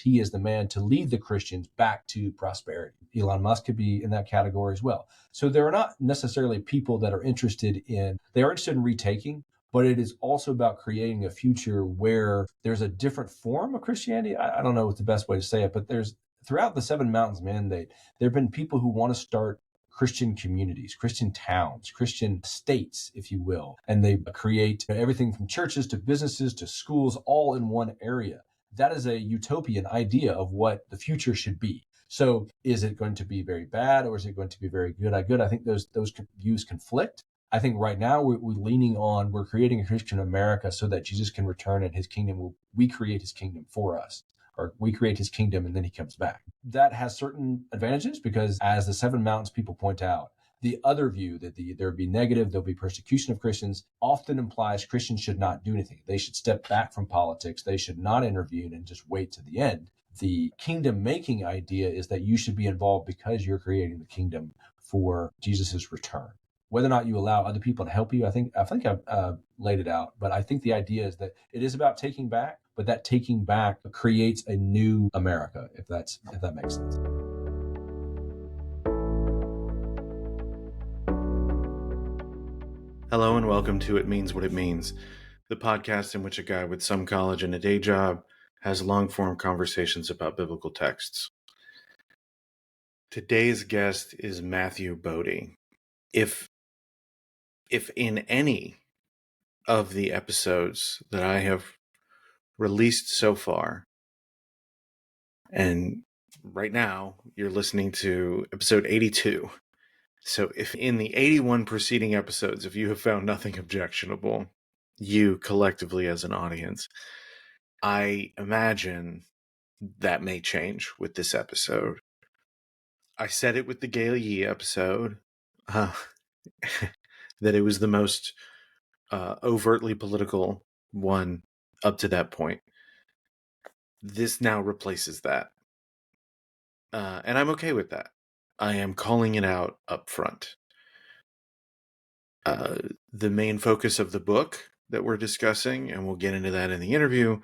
he is the man to lead the Christians back to prosperity. Elon Musk could be in that category as well. So there are not necessarily people that are interested in retaking, but it is also about creating a future where there's a different form of Christianity. I don't know what's the best way to say it, but there's throughout the Seven Mountains Mandate, there have been people who want to start Christian communities, Christian towns, Christian states, if you will. And they create everything from churches to businesses to schools all in one area. That is a utopian idea of what the future should be. So is it going to be very bad or is it going to be very good? I think those views conflict. I think right now we're creating a Christian America so that Jesus can return and his kingdom we create his kingdom for us. Or we create his kingdom and then he comes back. That has certain advantages because, as the Seven Mountains people point out, the other view that there'll be negative, there'll be persecution of Christians, often implies Christians should not do anything. They should step back from politics. They should not intervene and just wait to the end. The kingdom making idea is that you should be involved because you're creating the kingdom for Jesus's return. Whether or not you allow other people to help you, I think I've laid it out. But I think the idea is that it is about taking back, but that taking back creates a new America, if that makes sense. Hello and welcome to It Means What It Means, the podcast in which a guy with some college and a day job has long-form conversations about biblical texts. Today's guest is Matthew Boedy. If in any of the episodes that I have released so far, and right now you're listening to episode 82, so if in the 81 preceding episodes, if you have found nothing objectionable, you collectively as an audience, I imagine that may change with this episode. I said it with the Gail Yee episode, that it was the most overtly political one up to that point. This now replaces that. And I'm okay with that. I am calling it out up front. The main focus of the book that we're discussing, and we'll get into that in the interview,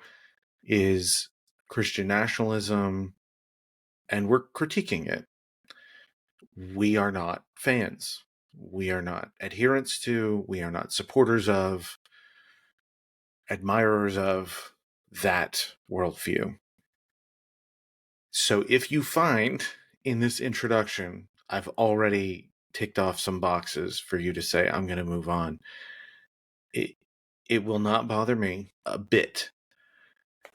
is Christian nationalism, and we're critiquing it. We are not fans. We are not adherents to, we are not supporters of, admirers of that worldview. So if you find in this introduction, I've already ticked off some boxes for you to say, I'm going to move on. It will not bother me a bit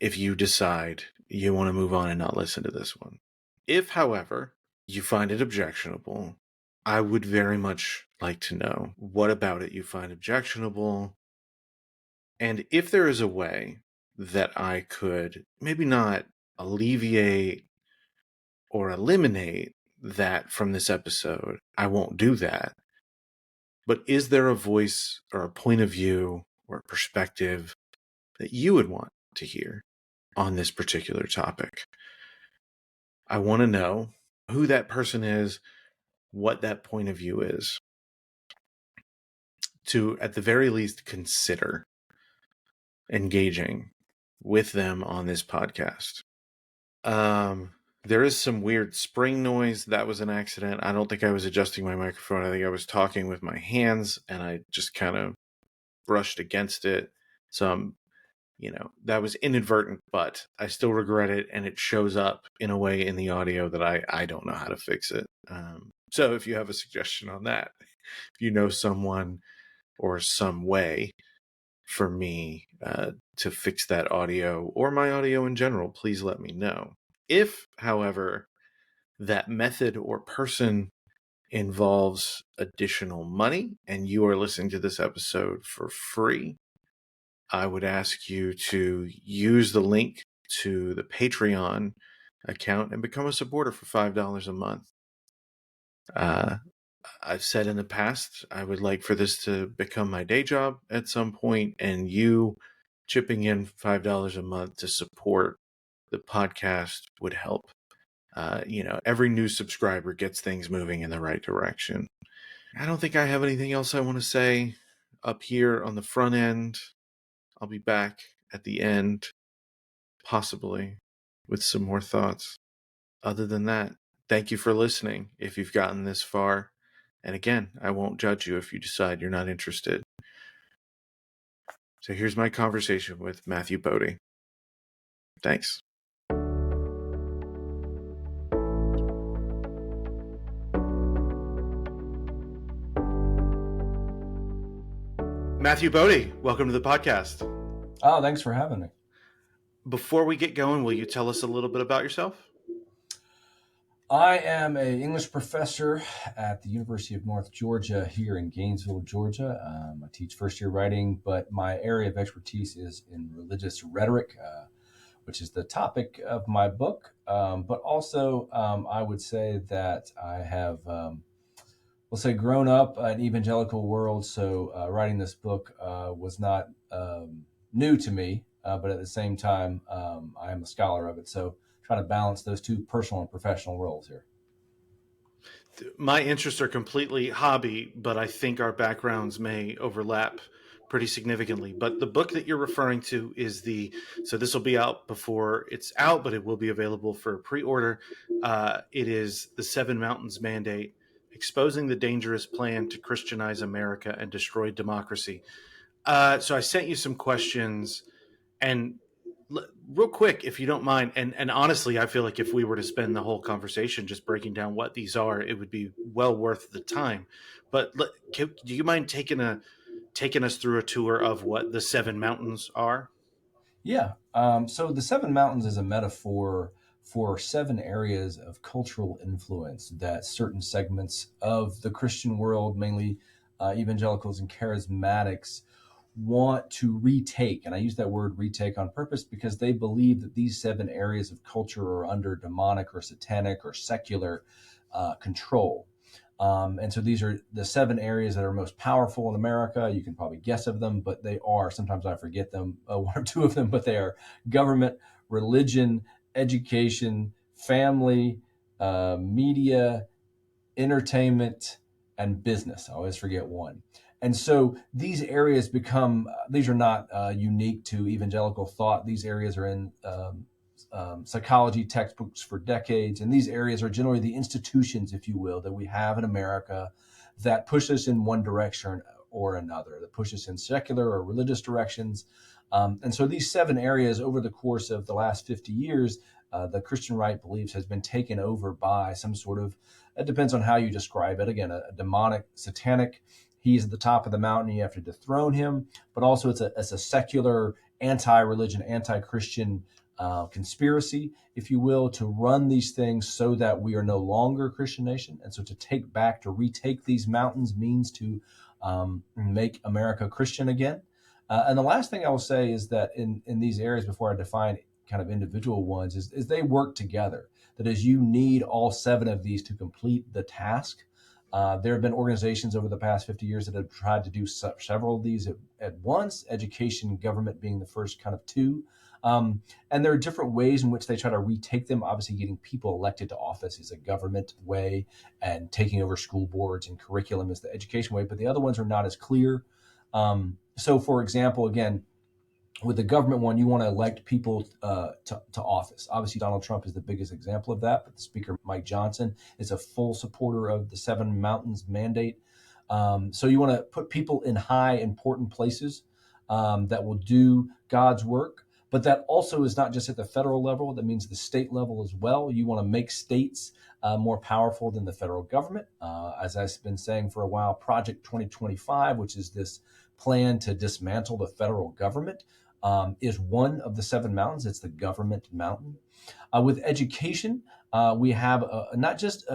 if you decide you want to move on and not listen to this one. If, however, you find it objectionable, I would very much like to know what about it you find objectionable, and if there is a way that I could maybe not alleviate or eliminate that from this episode, I won't do that. But is there a voice or a point of view or a perspective that you would want to hear on this particular topic? I want to know who that person is, what that point of view is, to at the very least consider engaging with them on this podcast. There is some weird spring noise. That was an accident. I don't think I was adjusting my microphone. I think I was talking with my hands and I just kind of brushed against it. So that was inadvertent, but I still regret it, and it shows up in a way in the audio that I don't know how to fix it. So if you have a suggestion on that, if you know someone or some way for me to fix that audio or my audio in general, please let me know. If, however, that method or person involves additional money and you are listening to this episode for free, I would ask you to use the link to the Patreon account and become a supporter for $5 a month. I've said in the past, I would like for this to become my day job at some point, and you chipping in $5 a month to support the podcast would help. Every new subscriber gets things moving in the right direction. I don't think I have anything else I want to say up here on the front end. I'll be back at the end, possibly, with some more thoughts. Other than that, thank you for listening if you've gotten this far. And again, I won't judge you if you decide you're not interested. So here's my conversation with Matthew Boedy. Thanks. Matthew Boedy, welcome to the podcast. Oh, thanks for having me. Before we get going, will you tell us a little bit about yourself? I am an English professor at the University of North Georgia here in Gainesville, Georgia. I teach first year writing, but my area of expertise is in religious rhetoric, which is the topic of my book. But also, I would say that I have, we'll say, grown up in an evangelical world. So writing this book was not new to me, but at the same time, I am a scholar of it. So trying to balance those two personal and professional roles here. My interests are completely hobby, but I think our backgrounds may overlap pretty significantly. But the book that you're referring to is so this will be out before it's out, but it will be available for pre-order. It is The Seven Mountains Mandate, Exposing the Dangerous Plan to Christianize America and Destroy Democracy. So I sent you some questions, and real quick, if you don't mind, and honestly, I feel like if we were to spend the whole conversation just breaking down what these are, it would be well worth the time. But do you mind taking us through a tour of what the Seven Mountains are? Yeah. So the Seven Mountains is a metaphor for seven areas of cultural influence that certain segments of the Christian world, mainly evangelicals and charismatics, want to retake. And I use that word retake on purpose because they believe that these seven areas of culture are under demonic or satanic or secular control. And so these are the seven areas that are most powerful in America. You can probably guess of them, but they are, sometimes I forget them, one or two of them, but they are government, religion, education, family, media, entertainment, and business. I always forget one. And so these areas these are not unique to evangelical thought. These areas are in psychology textbooks for decades. And these areas are generally the institutions, if you will, that we have in America that push us in one direction or another, that push us in secular or religious directions. And so these seven areas over the course of the last 50 years, the Christian right believes has been taken over by some sort of, it depends on how you describe it. Again, a demonic, satanic, he's at the top of the mountain, you have to dethrone him, but also it's a secular, anti-religion, anti-Christian conspiracy, if you will, to run these things so that we are no longer a Christian nation. And so to retake these mountains means to make America Christian again. And the last thing I will say is that in these areas, before I define kind of individual ones, is they work together. That is, you need all seven of these to complete the task. There have been organizations over the past 50 years that have tried to do several of these at once, education, government being the first kind of two. And there are different ways in which they try to retake them. Obviously, getting people elected to office is a government way, and taking over school boards and curriculum is the education way, but the other ones are not as clear. So, for example, again, with the government one, you want to elect people to office. Obviously, Donald Trump is the biggest example of that, but the Speaker, Mike Johnson, is a full supporter of the Seven Mountains Mandate. So you want to put people in high, important places that will do God's work. But that also is not just at the federal level. That means the state level as well. You want to make states more powerful than the federal government. As I've been saying for a while, Project 2025, which is this plan to dismantle the federal government, is one of the seven mountains. It's the government mountain. With education, we have not just,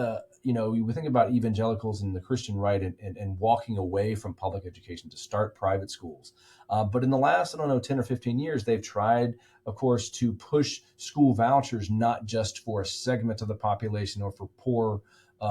we think about evangelicals and the Christian right and walking away from public education to start private schools. But in the last, 10 or 15 years, they've tried, of course, to push school vouchers, not just for a segment of the population or for poor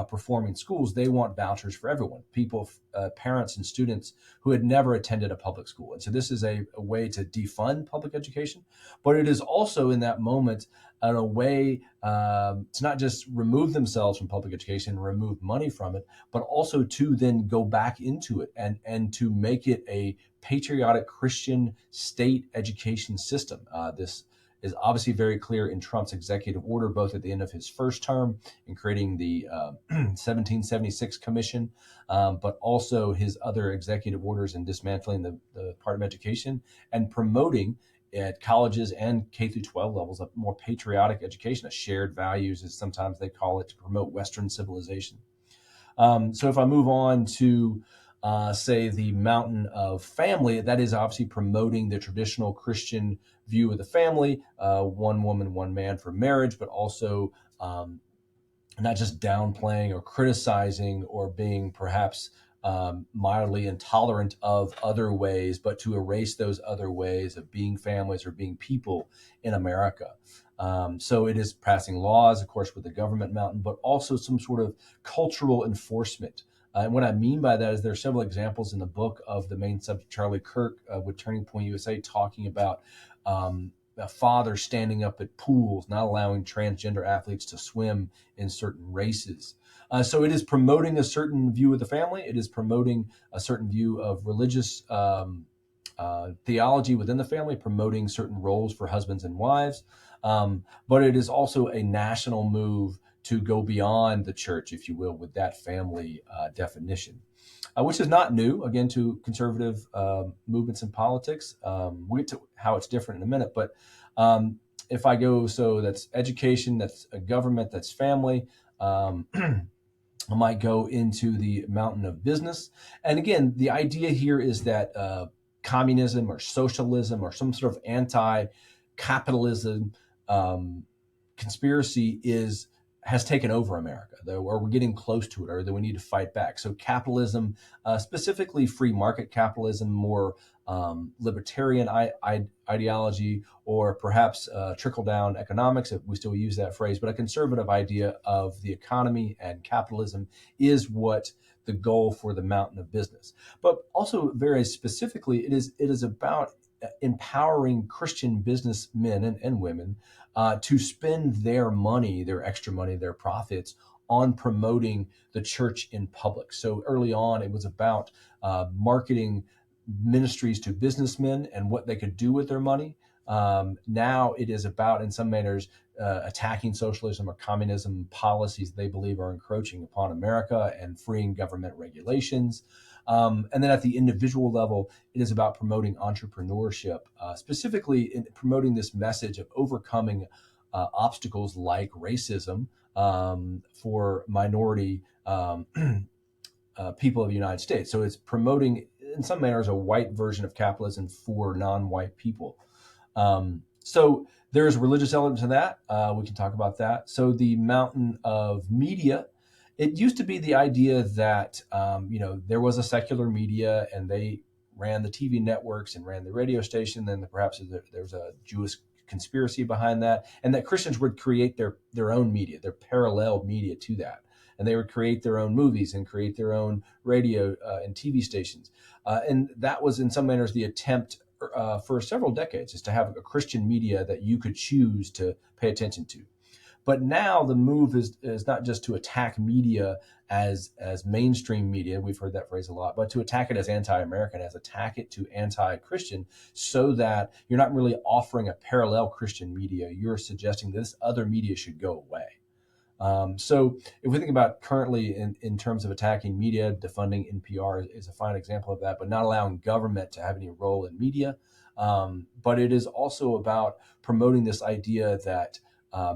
performing schools. They want vouchers for everyone, people, parents and students who had never attended a public school. And so this is a way to defund public education, but it is also in that moment a way to not just remove themselves from public education, remove money from it, but also to then go back into it and to make it a patriotic Christian state education system. This is obviously very clear in Trump's executive order, both at the end of his first term in creating the 1776 Commission, but also his other executive orders in dismantling the Department of Education and promoting at colleges and K through 12 levels a more patriotic education, a shared values, as sometimes they call it, to promote Western civilization. So if I move on to say the mountain of family, that is obviously promoting the traditional Christian view of the family, one woman, one man for marriage, but also not just downplaying or criticizing or being perhaps mildly intolerant of other ways, but to erase those other ways of being families or being people in America. So it is passing laws, of course, with the government mountain, but also some sort of cultural enforcement. And what I mean by that is there are several examples in the book of the main subject, Charlie Kirk, with Turning Point USA, talking about a father standing up at pools, not allowing transgender athletes to swim in certain races. So it is promoting a certain view of the family. It is promoting a certain view of religious theology within the family, promoting certain roles for husbands and wives. But it is also a national move to go beyond the church, if you will, with that family definition. Which is not new, again, to conservative movements in politics. We'll get to how it's different in a minute. But if I go, so that's education, that's a government, that's family. I might go into the mountain of business. And again, the idea here is that communism or socialism or some sort of anti-capitalism conspiracy has taken over America, or we're getting close to it, or that we need to fight back. So capitalism, specifically free market capitalism, more libertarian ideology, or perhaps trickle-down economics, if we still use that phrase, but a conservative idea of the economy and capitalism is what the goal for the mountain of business. But also very specifically, it is about empowering Christian businessmen and women to spend their money, their extra money, their profits on promoting the church in public. So early on, it was about marketing ministries to businessmen and what they could do with their money. Now it is about, in some manners, attacking socialism or communism policies they believe are encroaching upon America and freeing government regulations. And then at the individual level, it is about promoting entrepreneurship, specifically in promoting this message of overcoming obstacles like racism for minority people of the United States. So it's promoting, in some manners, a white version of capitalism for non-white people. So there's religious elements to that. We can talk about that. So the mountain of media, it used to be the idea that there was a secular media and they ran the TV networks and ran the radio station. Then perhaps there's a Jewish conspiracy behind that, and that Christians would create their own media, their parallel media to that, and they would create their own movies and create their own radio and TV stations. And that was, in some manners, the attempt for several decades, is to have a Christian media that you could choose to pay attention to. But now the move is not just to attack media as mainstream media, we've heard that phrase a lot, but to attack it as anti-American, as attack it to anti-Christian, so that you're not really offering a parallel Christian media. You're suggesting that this other media should go away. So if we think about currently in terms of attacking media, defunding NPR is a fine example of that, but not allowing government to have any role in media. But it is also about promoting this idea that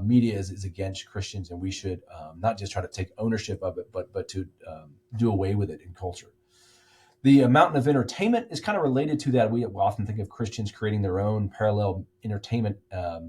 media is against Christians, and we should not just try to take ownership of it, but to do away with it in culture. The mountain of entertainment is kind of related to that. We often think of Christians creating their own parallel entertainment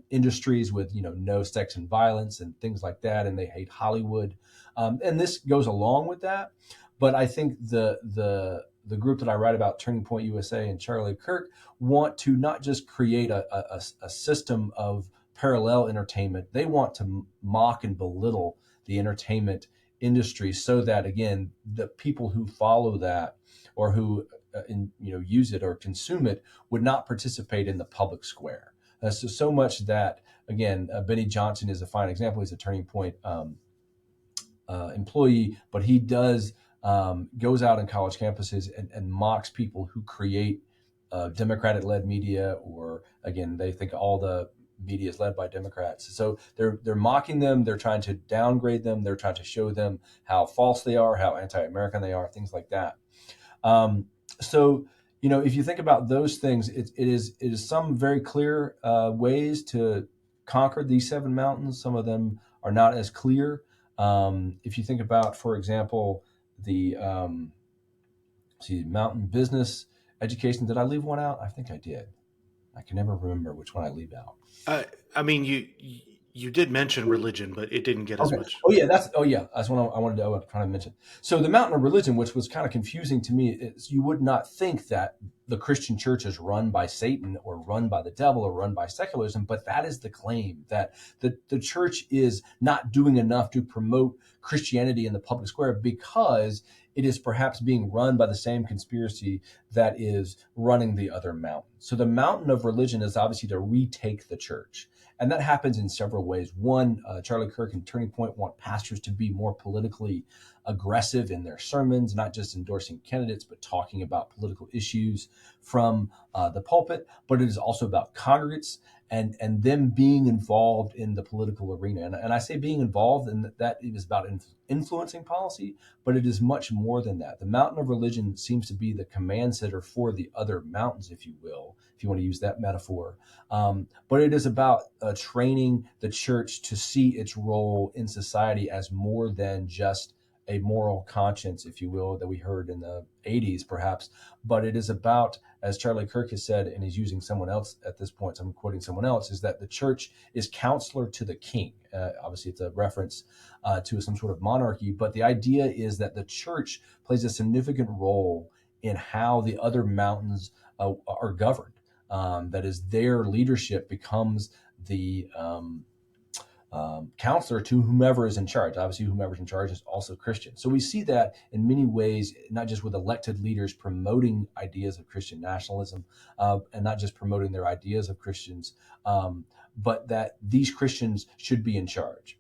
industries with, no sex and violence and things like that, and they hate Hollywood. And this goes along with that. But I think the group that I write about, Turning Point USA and Charlie Kirk, want to not just create a system of parallel entertainment. They want to mock and belittle the entertainment industry so that, again, the people who follow that or who use it or consume it would not participate in the public square. So much that, again, Benny Johnson is a fine example. He's a Turning Point employee, but he goes out on college campuses and mocks people who create Democratic-led media, or, again, they think all the media is led by Democrats. So they're mocking them. They're trying to downgrade them. They're trying to show them how false they are, how anti-American they are, things like that. Um, so, if you think about those things, it is some very clear ways to conquer these seven mountains. Some of them are not as clear. If you think about, for example, the mountain business education. Did I leave one out? I think I did. I can never remember which one I leave out. I mean, you did mention religion, but it didn't get as Okay. much. That's one I wanted to try to mention. So the mountain of religion, which was kind of confusing to me, is you would not think that the Christian church is run by Satan or run by the devil or run by secularism, but that is the claim, that the church is not doing enough to promote Christianity in the public square because it is perhaps being run by the same conspiracy that is running the other mountains. So the mountain of religion is obviously to retake the church. And that happens in several ways. One, Charlie Kirk and Turning Point want pastors to be more politically aggressive in their sermons, not just endorsing candidates, but talking about political issues from the pulpit. But it is also about congregates and them being involved in the political arena. And I say being involved, and that it is about influencing policy, but it is much more than that. The mountain of religion seems to be the command center for the other mountains, if you will, if you want to use that metaphor. But it is about training the church to see its role in society as more than just a moral conscience, if you will, that we heard in the 80s, perhaps. But it is about, as Charlie Kirk has said, and he's using someone else at this point, so I'm quoting someone else, is that the church is counselor to the king. Obviously, it's a reference to some sort of monarchy, but the idea is that the church plays a significant role in how the other mountains are governed. That is, their leadership becomes the counselor to whomever is in charge. Obviously, whomever is in charge is also Christian. So we see that in many ways, not just with elected leaders promoting ideas of Christian nationalism and not just promoting their ideas of Christians, but that these Christians should be in charge.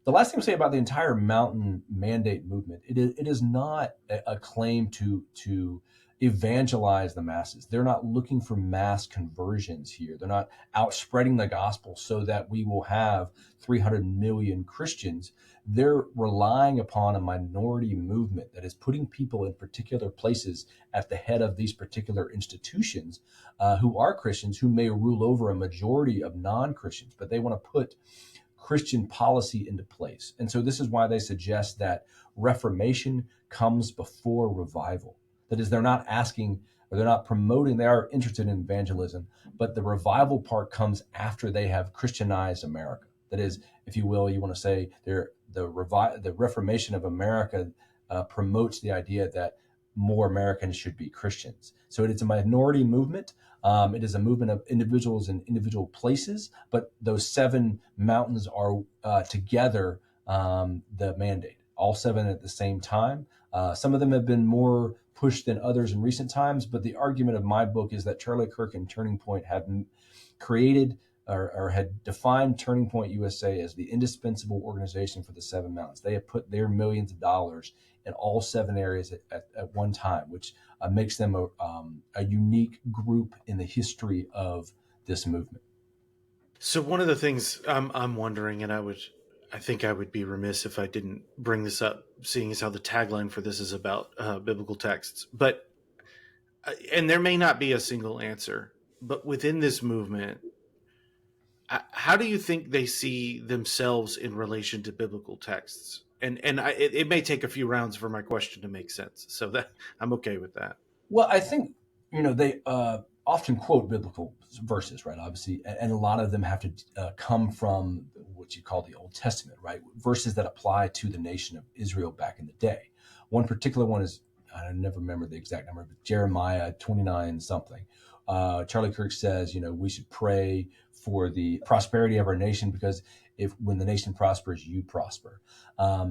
The last thing I'll say about the entire mountain mandate movement, it is not a claim to evangelize the masses. They're not looking for mass conversions here. They're not out spreading the gospel so that we will have 300 million Christians. They're relying upon a minority movement that is putting people in particular places at the head of these particular institutions who are Christians, who may rule over a majority of non-Christians, but they want to put Christian policy into place. And so this is why they suggest that reformation comes before revival. That is, they're not asking or they're not promoting, they are interested in evangelism, but the revival part comes after they have Christianized America. That is, if you will, you want to say the Reformation of America promotes the idea that more Americans should be Christians. So it is a minority movement. It is a movement of individuals in individual places, but those seven mountains are together the mandate, all seven at the same time. Some of them have been more pushed than others in recent times, but the argument of my book is that Charlie Kirk and Turning Point have created or had defined Turning Point USA as the indispensable organization for the seven mountains. They have put their millions of dollars in all seven areas at one time, which makes them a unique group in the history of this movement. So one of the things I'm wondering, and I think I would be remiss if I didn't bring this up, seeing as how the tagline for this is about biblical texts. But and there may not be a single answer, but within this movement, how do you think they see themselves in relation to biblical texts? It may take a few rounds for my question to make sense, so that I'm okay with that. Well, I think they often quote biblical verses, right? Obviously, and a lot of them have to come from what you call the Old Testament, right? Verses that apply to the nation of Israel back in the day. One particular one is, I never remember the exact number, but Jeremiah 29 something. Charlie Kirk says, we should pray for the prosperity of our nation because if when the nation prospers, you prosper.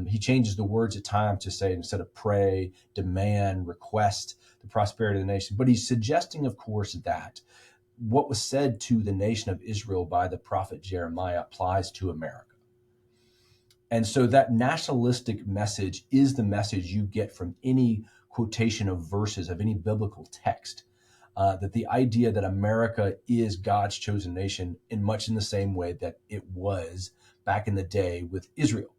He changes the words at times to say, instead of pray, demand, request the prosperity of the nation. But he's suggesting, of course, that what was said to the nation of Israel by the prophet Jeremiah applies to America. And so that nationalistic message is the message you get from any quotation of verses of any biblical text. that the idea that America is God's chosen nation in much in the same way that it was back in the day with Israel.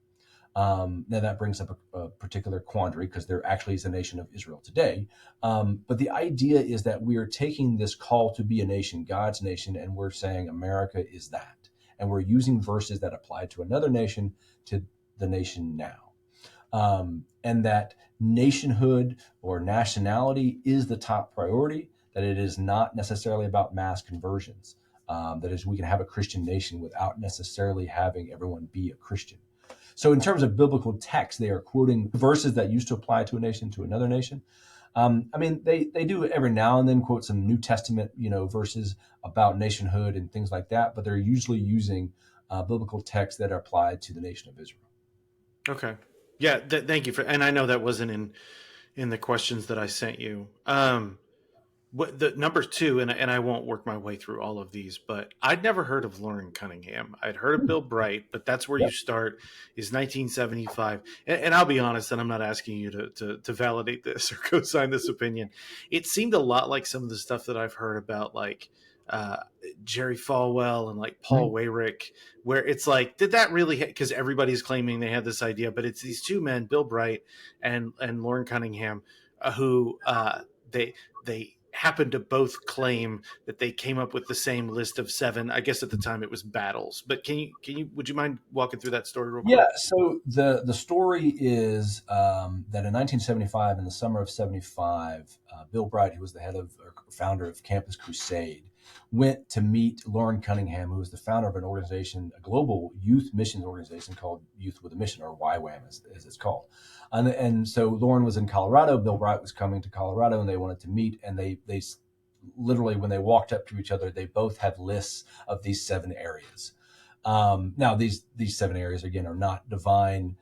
Now that brings up a particular quandary because there actually is a nation of Israel today. But the idea is that we are taking this call to be a nation, God's nation, and we're saying America is that. And we're using verses that apply to another nation to the nation now. And that nationhood or nationality is the top priority, that it is not necessarily about mass conversions. That is, we can have a Christian nation without necessarily having everyone be a Christian. So in terms of biblical text, they are quoting verses that used to apply to a nation to another nation. I mean, they do every now and then quote some New Testament, verses about nationhood and things like that, but they're usually using biblical texts that are applied to the nation of Israel. Okay. Yeah. Thank you for, and I know that wasn't in the questions that I sent you. What the number two, and I won't work my way through all of these, but I'd never heard of Lauren Cunningham. I'd heard of Bill Bright, but that's where you start is 1975. And I'll be honest, and I'm not asking you to validate this or co-sign this opinion. It seemed a lot like some of the stuff that I've heard about, like Jerry Falwell and like Paul Weyrich, where it's like, did that really? Because everybody's claiming they had this idea, but it's these two men, Bill Bright and Lauren Cunningham, who they happen to both claim that they came up with the same list of 7. I guess at the time it was battles. But would you mind walking through that story real quick? Yeah. So the story is that in 1975, in the summer of 75, Bill Bright, who was the head of or founder of Campus Crusade, went to meet Lauren Cunningham, who was the founder of an organization, a global youth missions organization called Youth with a Mission, or YWAM as it's called. And so Lauren was in Colorado, Bill Bright was coming to Colorado, and they wanted to meet. And they literally, when they walked up to each other, they both had lists of these 7 areas. Now, these 7 areas, again, are not divine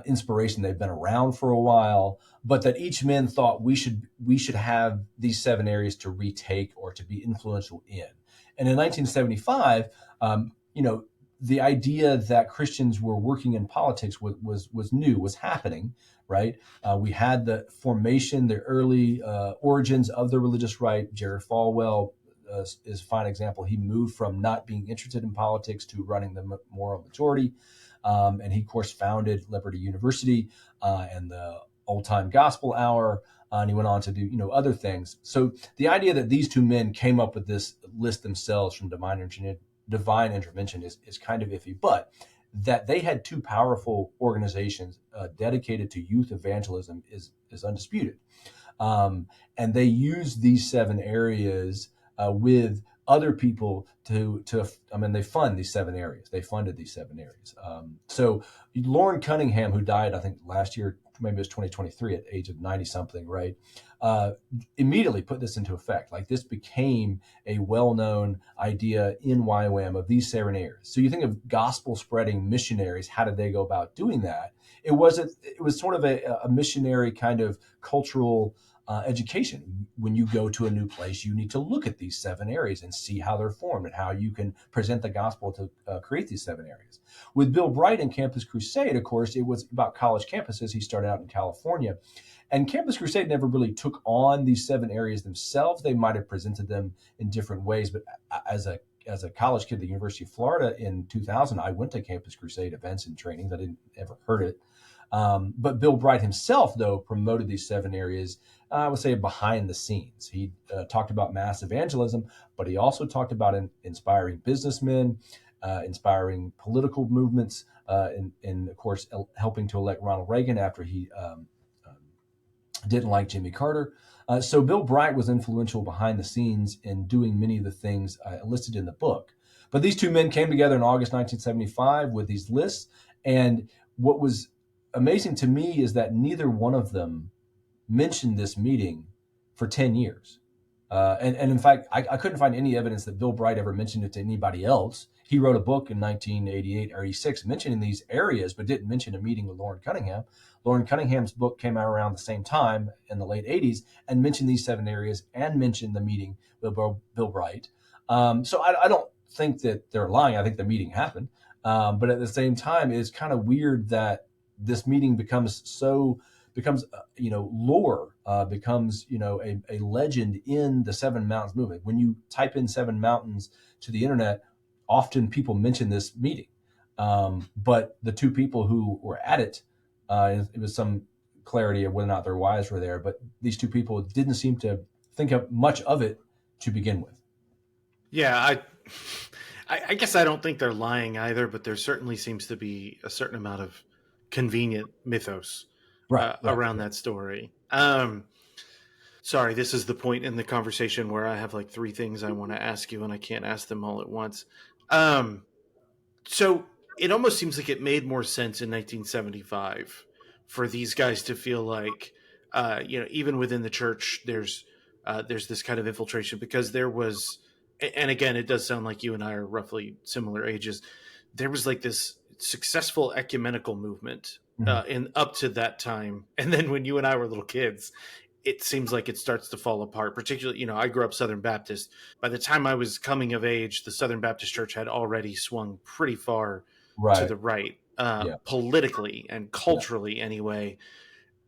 inspiration. They've been around for a while, but that each man thought we should have these 7 areas to retake or to be influential in. And in 1975, the idea that Christians were working in politics was new, was happening, right? We had the formation, the early origins of the religious right. Jerry Falwell is a fine example. He moved from not being interested in politics to running the moral majority. And he, of course, founded Liberty University and the Old Time Gospel Hour. And he went on to do, other things. So the idea that these two men came up with this list themselves from divine intervention is kind of iffy, but that they had 2 powerful organizations dedicated to youth evangelism is undisputed. And they used these 7 areas with other people they fund these 7 areas. They funded these 7 areas. So Lauren Cunningham, who died, I think last year, maybe it was 2023 at the age of 90 something, right? Immediately put this into effect. Like, this became a well-known idea in YWAM of these 7 areas. So you think of gospel spreading missionaries, how did they go about doing that? It was sort of a missionary kind of cultural education. When you go to a new place, you need to look at these 7 areas and see how they're formed and how you can present the gospel to create these 7 areas. With Bill Bright and Campus Crusade, of course, it was about college campuses. He started out in California. And Campus Crusade never really took on these 7 areas themselves. They might have presented them in different ways. But as a college kid at the University of Florida in 2000, I went to Campus Crusade events and trainings. I didn't ever heard it. But Bill Bright himself, though, promoted these 7 areas, I would say, behind the scenes. He talked about mass evangelism, but he also talked about inspiring businessmen, inspiring political movements, and of course, helping to elect Ronald Reagan after he didn't like Jimmy Carter. So Bill Bright was influential behind the scenes in doing many of the things listed in the book. But these 2 men came together in August 1975 with these lists. And what was amazing to me is that neither one of them mentioned this meeting for 10 years. And in fact, I couldn't find any evidence that Bill Bright ever mentioned it to anybody else. He wrote a book in 1988 or 86 mentioning these areas, but didn't mention a meeting with Lauren Cunningham. Lauren Cunningham's book came out around the same time in the late 80s and mentioned these 7 areas and mentioned the meeting with Bill Bright. So I don't think that they're lying. I think the meeting happened. But at the same time, it's kind of weird that this meeting becomes so becomes lore, becomes a legend in the Seven Mountains movement. When you type in Seven Mountains to the internet, often people mention this meeting, but the two people who were at it, it was some clarity of whether or not their wives were there, but these two people didn't seem to think of much of it to begin with. Yeah, I guess I don't think they're lying either, but there certainly seems to be a certain amount of convenient mythos Right, right, around right. that story. Sorry, this is the point in the conversation where I have like three things I want to ask you, and I can't ask them all at once. Um, so it almost seems like it made more sense in 1975 for these guys to feel like, even within the church, there's this kind of infiltration because there was, and again, it does sound like you and I are roughly similar ages. There was like this successful ecumenical movement Mhm. in up to that time, and then when you and I were little kids, it seems like it starts to fall apart. Particularly, I grew up Southern Baptist. By the time I was coming of age, the Southern Baptist Church had already swung pretty far to Right. the right, Yeah. politically and Yeah. culturally, anyway.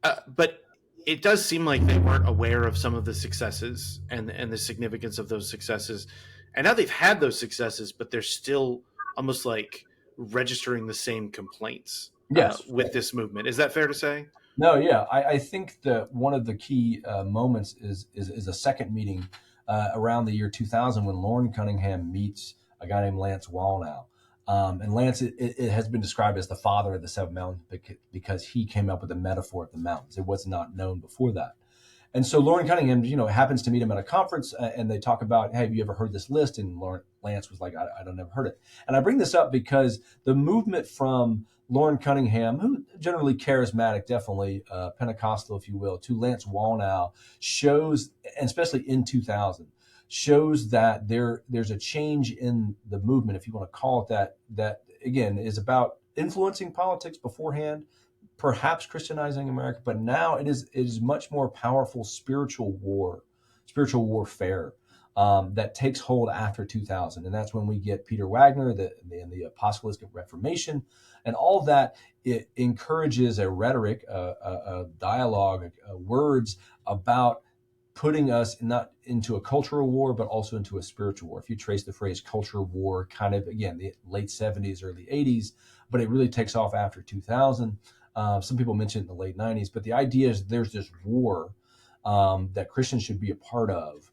But it does seem like they weren't aware of some of the successes and the significance of those successes. And now they've had those successes, but they're still almost like registering the same complaints Yes. with this movement. Is that fair to say? No, yeah, I think that one of the key moments is a second meeting around the year 2000 when Lauren Cunningham meets a guy named Lance Wallnau. And Lance, it has been described as the father of the Seven Mountains because he came up with the metaphor of the mountains. It was not known before that. And so Lauren Cunningham, happens to meet him at a conference, and they talk about, hey, have you ever heard this list? And Lance was like, I don't never heard it. And I bring this up because the movement from Lauren Cunningham, who generally charismatic, definitely Pentecostal, if you will, to Lance Wallnau shows, and especially in 2000, shows that there's a change in the movement, if you want to call it that, that again is about influencing politics beforehand, perhaps Christianizing America, but now it is much more powerful spiritual warfare that takes hold after 2000, and that's when we get Peter Wagner, the Apostolic Reformation, and all that. It encourages a rhetoric, a dialogue, words about putting us not into a cultural war, but also into a spiritual war. If you trace the phrase culture war, kind of again the late 70s, early 80s, but it really takes off after 2000. Some people mention it in the late 90s, but the idea is there's this war that Christians should be a part of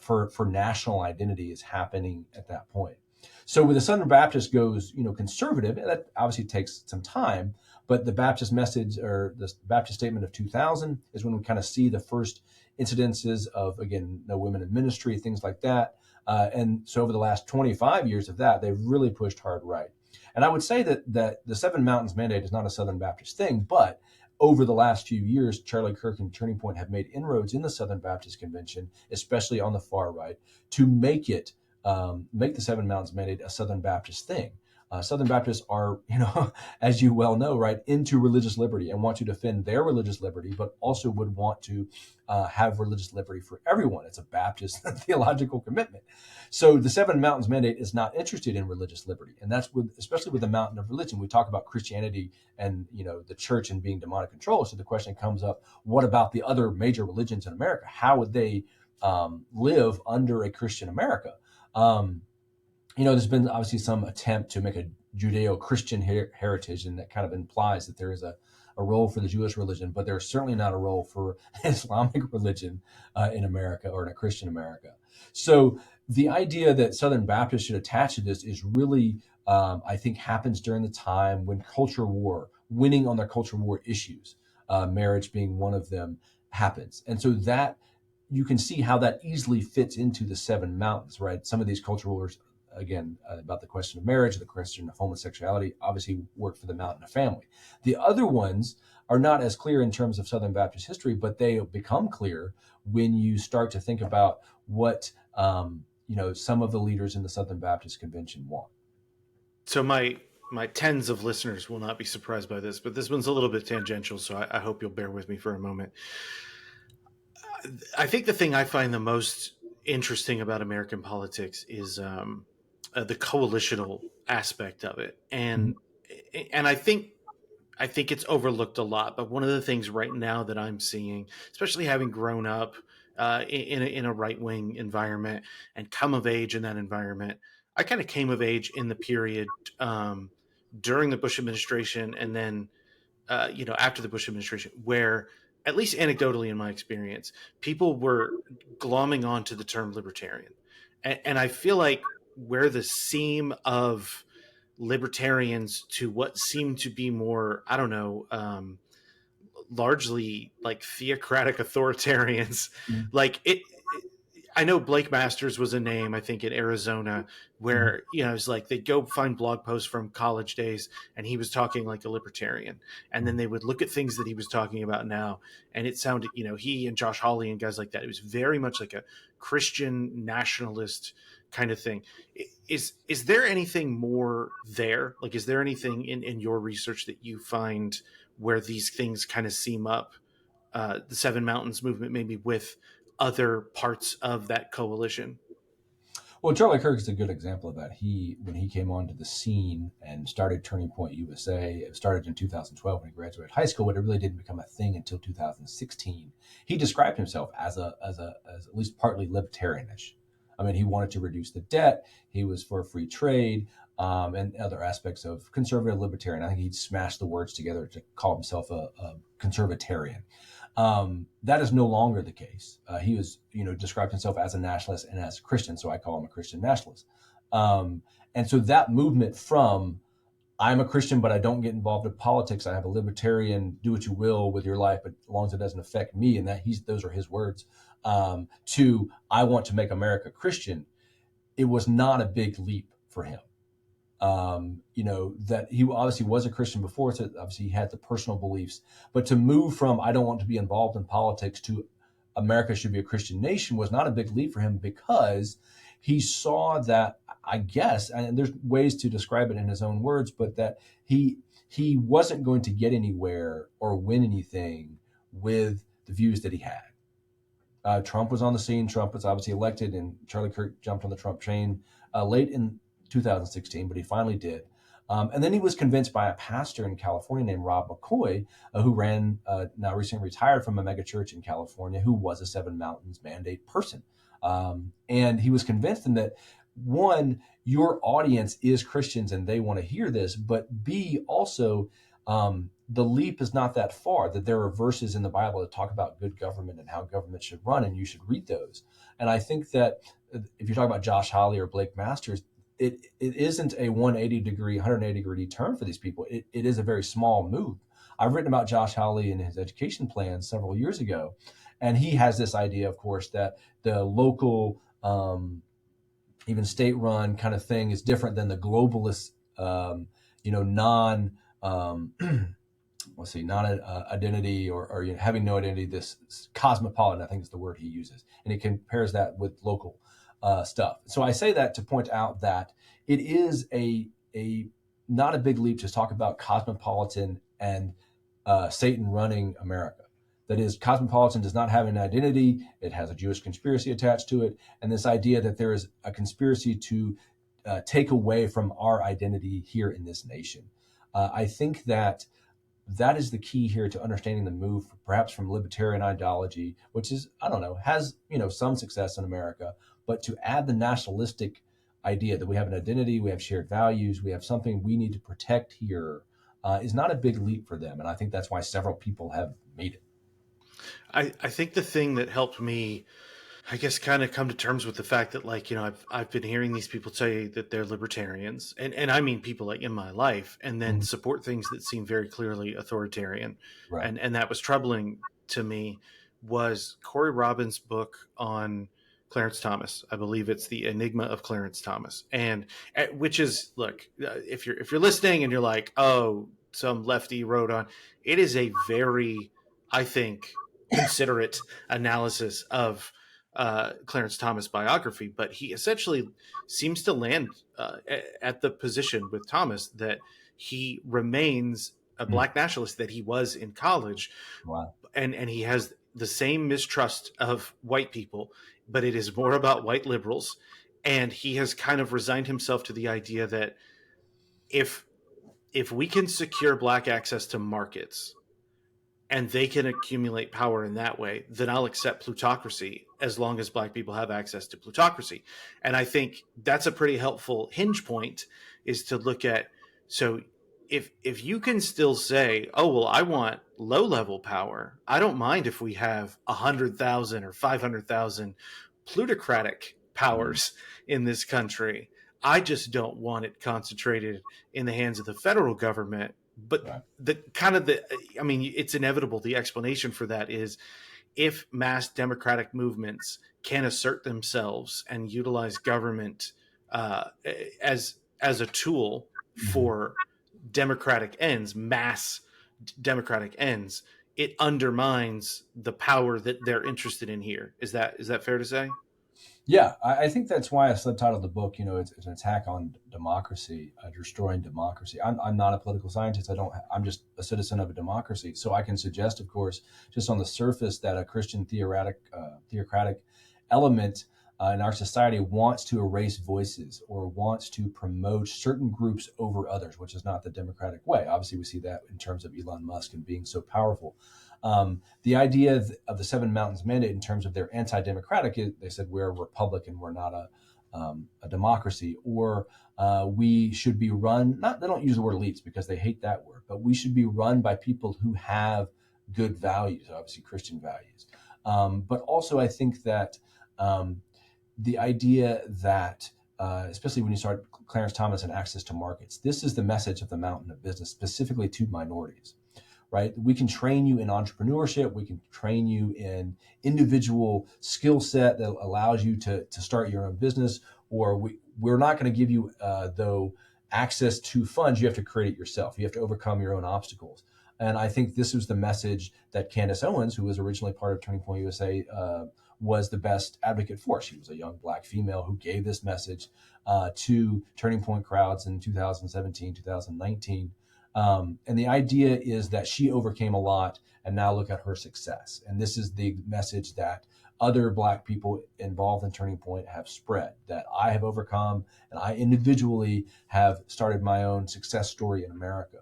for national identity is happening at that point. So when the Southern Baptist goes, conservative, that obviously takes some time, but the Baptist message or the Baptist statement of 2000 is when we kind of see the first incidences of, again, no women in ministry, things like that. And so over the last 25 years of that, they've really pushed hard right. And I would say that the Seven Mountains Mandate is not a Southern Baptist thing, but over the last few years, Charlie Kirk and Turning Point have made inroads in the Southern Baptist Convention, especially on the far right, to make the Seven Mountains Mandate a Southern Baptist thing. Southern Baptists are, as you well know, right, into religious liberty and want to defend their religious liberty, but also would want to have religious liberty for everyone. It's a Baptist theological commitment. So the Seven Mountains Mandate is not interested in religious liberty, and that's especially with the mountain of religion. We talk about Christianity and the church and being demonic control. So the question comes up: what about the other major religions in America? How would they live under a Christian America? Um, there's been obviously some attempt to make a Judeo-Christian heritage, and that kind of implies that there is a role for the Jewish religion, but there's certainly not a role for Islamic religion in America or in a Christian America. So the idea that Southern Baptists should attach to this is really, I think, happens during the time when culture war, winning on their culture war issues, marriage being one of them, happens. And so that you can see how that easily fits into the Seven Mountains, right? Some of these culture wars, again, about the question of marriage, the question of homosexuality, obviously work for the mountain of family. The other ones are not as clear in terms of Southern Baptist history, but they become clear when you start to think about what some of the leaders in the Southern Baptist Convention want. So my tens of listeners will not be surprised by this, but this one's a little bit tangential, so I hope you'll bear with me for a moment. I think the thing I find the most interesting about American politics is the coalitional aspect of it, Mhm. and I think I think it's overlooked a lot. But one of the things right now that I'm seeing, especially having grown up in a right wing environment and come of age in that environment, I kind of came of age in the period during the Bush administration, and then after the Bush administration, where, at least anecdotally in my experience, people were glomming onto the term libertarian, and I feel like where the seam of libertarians to what seemed to be more, I don't know, largely like theocratic authoritarians, Mm-hmm. like it. I know Blake Masters was a name, I think, in Arizona, where, it's like they'd go find blog posts from college days and he was talking like a libertarian. And then they would look at things that he was talking about now. And it sounded, he and Josh Hawley and guys like that, it was very much like a Christian nationalist kind of thing. Is there anything more there? Like, is there anything in your research that you find where these things kind of seam up, the Seven Mountains movement, maybe with other parts of that coalition? Well, Charlie Kirk is a good example of that. When he came onto the scene and started Turning Point USA, it started in 2012 when he graduated high school, but it really didn't become a thing until 2016. He described himself as at least partly libertarianish. I mean, he wanted to reduce the debt. He was for free trade and other aspects of conservative libertarian. I think he'd smashed the words together to call himself a conservatarian. That is no longer the case. He was, described himself as a nationalist and as a Christian, so I call him a Christian nationalist. And so that movement from I'm a Christian, but I don't get involved in politics. I have a libertarian, do what you will with your life, but as long as it doesn't affect me, and those are his words. To I want to make America Christian. It was not a big leap for him. That he obviously was a Christian before, so obviously he had the personal beliefs. But to move from I don't want to be involved in politics to America should be a Christian nation was not a big leap for him because he saw that, I guess, and there's ways to describe it in his own words, but that he wasn't going to get anywhere or win anything with the views that he had. Trump was on the scene. Trump was obviously elected, and Charlie Kirk jumped on the Trump train late in 2016, but he finally did. And then he was convinced by a pastor in California named Rob McCoy, who ran, now recently retired from a megachurch in California, who was a Seven Mountains mandate person. And he was convinced in that, one, your audience is Christians and they want to hear this, but B, also, the leap is not that far, that there are verses in the Bible that talk about good government and how government should run, and you should read those. And I think that if you're talking about Josh Hawley or Blake Masters, it isn't a 180 degree turn for these people. It is a very small move. I've written about Josh Hawley and his education plans several years ago, and he has this idea, of course, that the local, even state-run kind of thing is different than the globalist, non let's see, not an identity or having no identity. This cosmopolitan, I think, is the word he uses, and he compares that with local stuff. So I say that to point out that it is a not a big leap to talk about cosmopolitan and Satan running America. That is, cosmopolitan does not have an identity; it has a Jewish conspiracy attached to it, and this idea that there is a conspiracy to take away from our identity here in this nation. I think that is the key here to understanding the move, perhaps from libertarian ideology, which is, I don't know, has, some success in America, but to add the nationalistic idea that we have an identity, we have shared values, we have something we need to protect here, is not a big leap for them. And I think that's why several people have made it. I think the thing that helped me, I guess, kind of come to terms with the fact that, like, I've been hearing these people say that they're libertarians, and I mean people like in my life, and then Mhm. support things that seem very clearly authoritarian, Right. and that was troubling to me. Was Corey Robbins' book on Clarence Thomas? I believe it's The Enigma of Clarence Thomas, and which is, look, if you're listening and you're like, oh, some lefty wrote on, it is a very, I think, considerate analysis of Clarence Thomas biography, but he essentially seems to land at the position with Thomas that he remains a Mm. black nationalist that he was in college, Wow. and he has the same mistrust of white people, but it is more about white liberals, and he has kind of resigned himself to the idea that if if we can secure black access to markets and they can accumulate power in that way, then I'll accept plutocracy as long as black people have access to plutocracy. And I think that's a pretty helpful hinge point, is to look at, so if you can still say, oh well, I want low level power, I don't mind if we have 100,000 or 500,000 plutocratic Mm, powers in this country. I just don't want it concentrated in the hands of the federal government. But right. the kind of the I mean, it's inevitable. The explanation for that is, if mass democratic movements can assert themselves and utilize government uh, as a tool Mhm. for democratic ends, mass democratic ends, it undermines the power that they're interested in here. Is that fair to say? Yeah, I think that's why I subtitled the book. It's an attack on democracy, destroying democracy. I'm not a political scientist. I don't. I'm just a citizen of a democracy. So I can suggest, of course, just on the surface, that a Christian theocratic element in our society wants to erase voices or wants to promote certain groups over others, which is not the democratic way. Obviously, we see that in terms of Elon Musk and being so powerful. The idea of the Seven Mountains Mandate, in terms of their anti-democratic, they said we're a republic and we're not a democracy, or we should be run. Not, they don't use the word elites because they hate that word, but we should be run by people who have good values, obviously Christian values. But also, I think that um, the idea that especially when you start Clarence Thomas and access to markets, this is the message of the mountain of business, specifically to minorities, right? We can train you in entrepreneurship. We can train you in individual skill set that allows you to start your own business. Or we're not going to give you, though, access to funds. You have to create it yourself. You have to overcome your own obstacles. And I think this was the message that Candace Owens, who was originally part of Turning Point USA, was the best advocate for. She was a young black female who gave this message to Turning Point crowds in 2017, 2019. And the idea is that she overcame a lot, and now look at her success. And this is the message that other black people involved in Turning Point have spread, that I have overcome and I individually have started my own success story in America.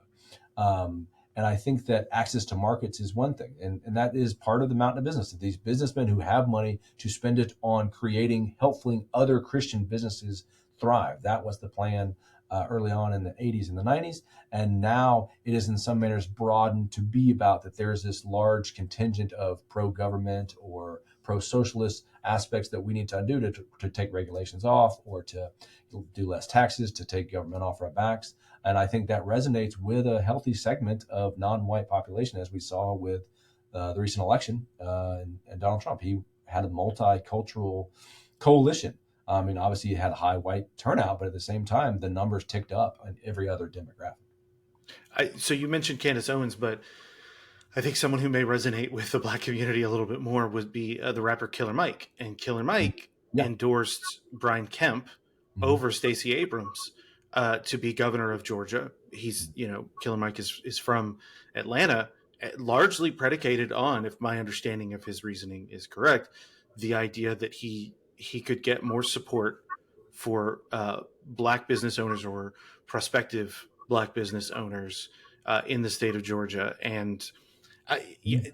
Um, and I think that access to markets is one thing. And that is part of the mountain of business. These businessmen who have money to spend it on creating, helping other Christian businesses thrive. That was the plan early on in the 80s and the 90s. And now it is in some manners broadened to be about that there's this large contingent of pro-government or pro-socialist aspects that we need to undo to take regulations off, or to do less taxes, to take government off our backs. And I think that resonates with a healthy segment of non-white population, as we saw with the recent election and Donald Trump. He had a multicultural coalition. I mean, obviously, he had a high white turnout, but at the same time, the numbers ticked up in every other demographic. So you mentioned Candace Owens, but I think someone who may resonate with the black community a little bit more would be the rapper Killer Mike. And Killer Mhm. Mike Yeah. endorsed Brian Kemp Hmm. over Stacey Abrams to be governor of Georgia. He's, Killer Mike is from Atlanta, largely predicated on, if my understanding of his reasoning is correct, the idea that he could get more support for black business owners or prospective black business owners in the state of Georgia. And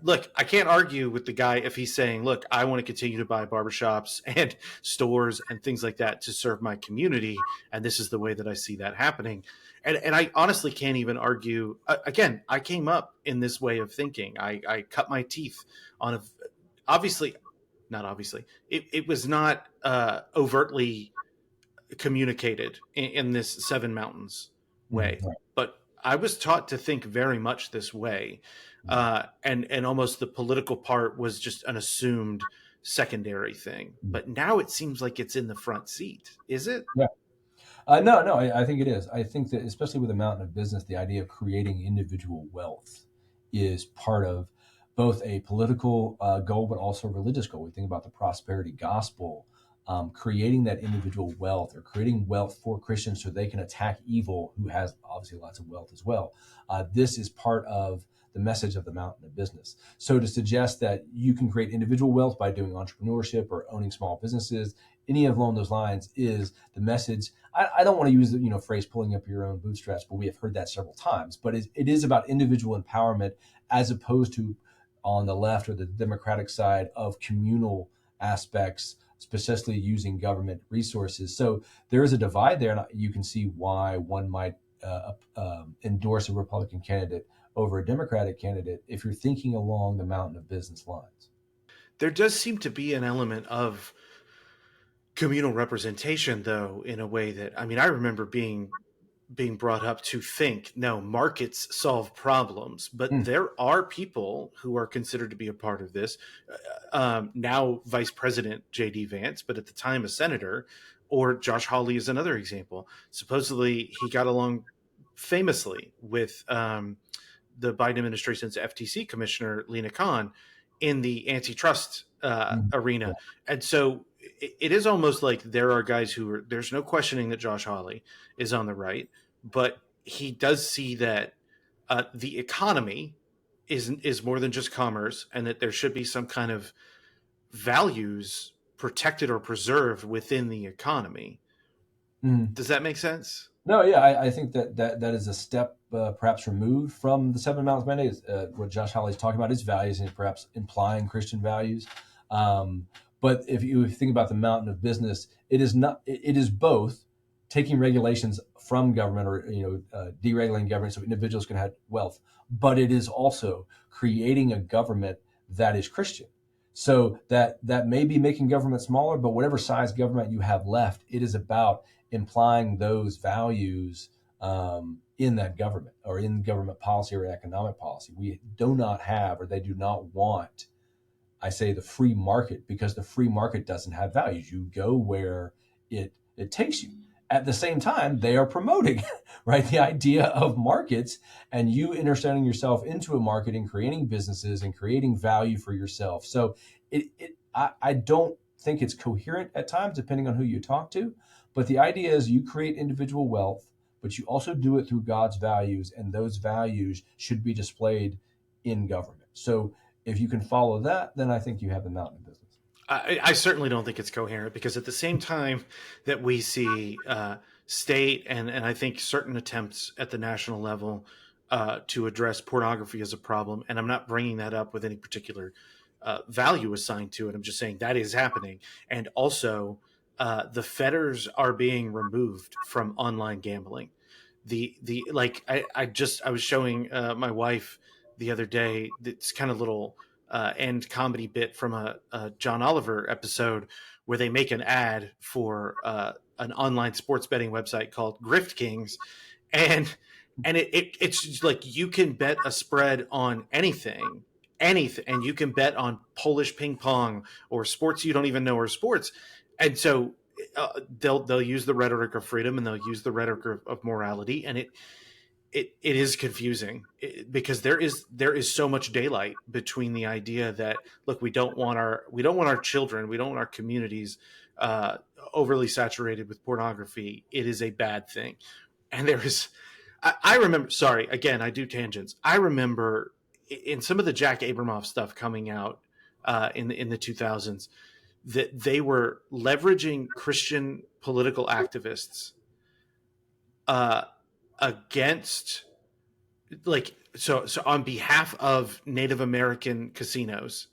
look, I can't argue with the guy if he's saying, look, I want to continue to buy barbershops and stores and things like that to serve my community. And this is the way that I see that happening. And I honestly can't even argue. Again, I came up in this way of thinking. I cut my teeth on obviously, not obviously, it was not overtly communicated in this Seven Mountains Hmm. way. Right. But I was taught to think very much this way, and almost the political part was just an assumed secondary thing. Mhm. But now it seems like it's in the front seat. Is it? Yeah. No, I think it is. I think that, especially with the mountain of business, the idea of creating individual wealth is part of both a political goal, but also a religious goal. We think about the prosperity gospel, creating that individual wealth, or creating wealth for Christians so they can attack evil, who has obviously lots of wealth as well. This is part of the message of the mountain of business. So to suggest that you can create individual wealth by doing entrepreneurship or owning small businesses any of along those lines is the message. I don't want to use the phrase pulling up your own bootstraps, but we have heard that several times. But it is about individual empowerment as opposed to on the left or the Democratic side of communal aspects, specifically using government resources. So there is a divide there, and you can see why one might endorse a Republican candidate over a Democratic candidate if you're thinking along the mountain of business lines. There does seem to be an element of communal representation, though, in a way that, I mean, I remember being brought up to think, no, markets solve problems, but Mm. there are people who are considered to be a part of this. Now, Vice President J.D. Vance, but at the time a senator, or Josh Hawley is another example. Supposedly, he got along famously with the Biden administration's FTC commissioner, Lena Khan, in the antitrust Mm. Yeah. arena. And so it is almost like there are guys who are, there's no questioning that Josh Hawley is on the right, but he does see that the economy is more than just commerce, and that there should be some kind of values protected or preserved within the economy. Mm. Does that make sense? No, yeah, I think that is a step perhaps removed from the Seven Mountains Mandate. What Josh Hawley's talking about is values and perhaps implying Christian values. Um, but if you think about the mountain of business, it is not. It is both taking regulations from government or deregulating government so individuals can have wealth, but it is also creating a government that is Christian. So that may be making government smaller, but whatever size government you have left, it is about implying those values in that government or in government policy or economic policy. We do not have, or they do not want, I say, the free market, because the free market doesn't have values. You go where it takes you. At the same time, they are promoting, right, the idea of markets and you inserting yourself into a market and creating businesses and creating value for yourself. So I don't think it's coherent at times, depending on who you talk to. But the idea is you create individual wealth, but you also do it through God's values, and those values should be displayed in government. So if you can follow that, then I think you have the mountain business. I certainly don't think it's coherent, because at the same time that we see state and I think certain attempts at the national level to address pornography as a problem, and I'm not bringing that up with any particular value assigned to it. I'm just saying that is happening. And also, the fetters are being removed from online gambling. The like I was showing my wife the other day this kind of little end comedy bit from a John Oliver episode where they make an ad for an online sports betting website called Grift Kings, and it's just like you can bet a spread on anything, and you can bet on Polish ping pong or sports you don't even know are sports. And so they'll use the rhetoric of freedom, and they'll use the rhetoric of morality, and it is confusing, because there is so much daylight between the idea that, look, we don't want our children, we don't want our communities overly saturated with pornography. It is a bad thing. And there is, I remember, sorry, again, I do tangents. I remember in some of the Jack Abramoff stuff coming out in the 2000s, that they were leveraging Christian political activists uh, against, like, so on behalf of Native American casinos,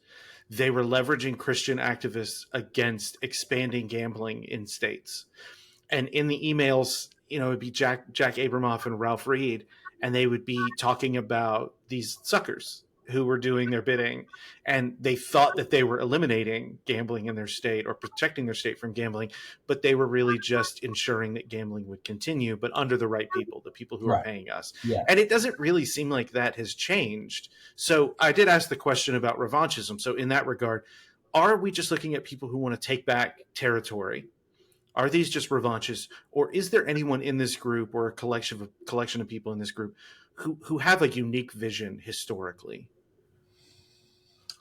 they were leveraging Christian activists against expanding gambling in states. And in the emails, it'd be Jack Abramoff and Ralph Reed, and they would be talking about these suckers who were doing their bidding, and they thought that they were eliminating gambling in their state or protecting their state from gambling, but they were really just ensuring that gambling would continue, but under the right people, the people who are Right. paying us. Yeah. And it doesn't really seem like that has changed. So I did ask the question about revanchism. So in that regard, are we just looking at people who want to take back territory? Are these just revanches, or is there anyone in this group, or a collection of people in this group who have a unique vision historically?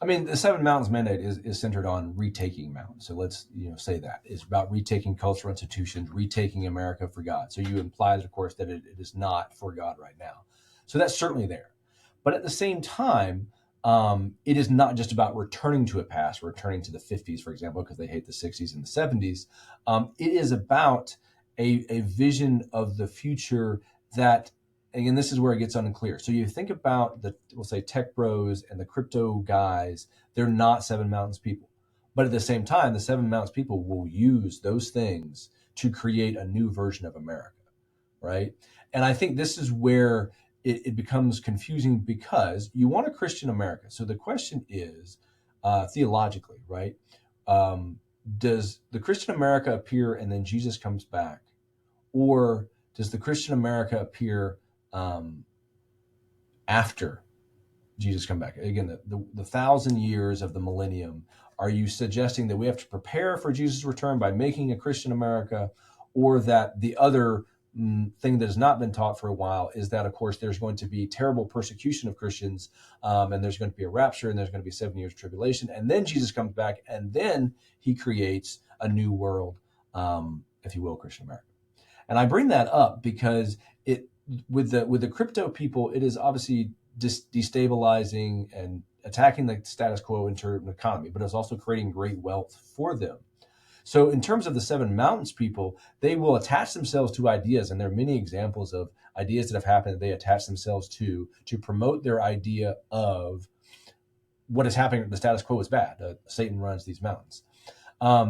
I mean, the Seven Mountains Mandate is centered on retaking mountains. So let's say that it's about retaking cultural institutions, retaking America for God. So you implies, of course, that it is not for God right now. So that's certainly there. But at the same time, it is not just about returning to a past, returning to the 50s, for example, because they hate the 60s and the 70s. It is about a vision of the future that, again, this is where it gets unclear. So you think about we'll say tech bros and the crypto guys, they're not Seven Mountains people. But at the same time, the Seven Mountains people will use those things to create a new version of America, right? And I think this is where it becomes confusing because you want a Christian America. So the question is, theologically, right? Um, does the Christian America appear and then Jesus comes back, or does the Christian America appear after Jesus come back? Again, the 1,000 years of the millennium. Are you suggesting that we have to prepare for Jesus' return by making a Christian America, or that the other thing that has not been taught for a while is that, of course, there's going to be terrible persecution of Christians, and there's going to be a rapture, and there's going to be 7 years of tribulation, and then Jesus comes back, and then he creates a new world, if you will, Christian America. And I bring that up because it with the crypto people, it is obviously destabilizing and attacking the status quo in terms of the economy, but it's also creating great wealth for them. So, in terms of the Seven Mountains people, they will attach themselves to ideas, and there are many examples of ideas that have happened that they attach themselves to promote their idea of what is happening. The status quo is bad. Satan runs these mountains.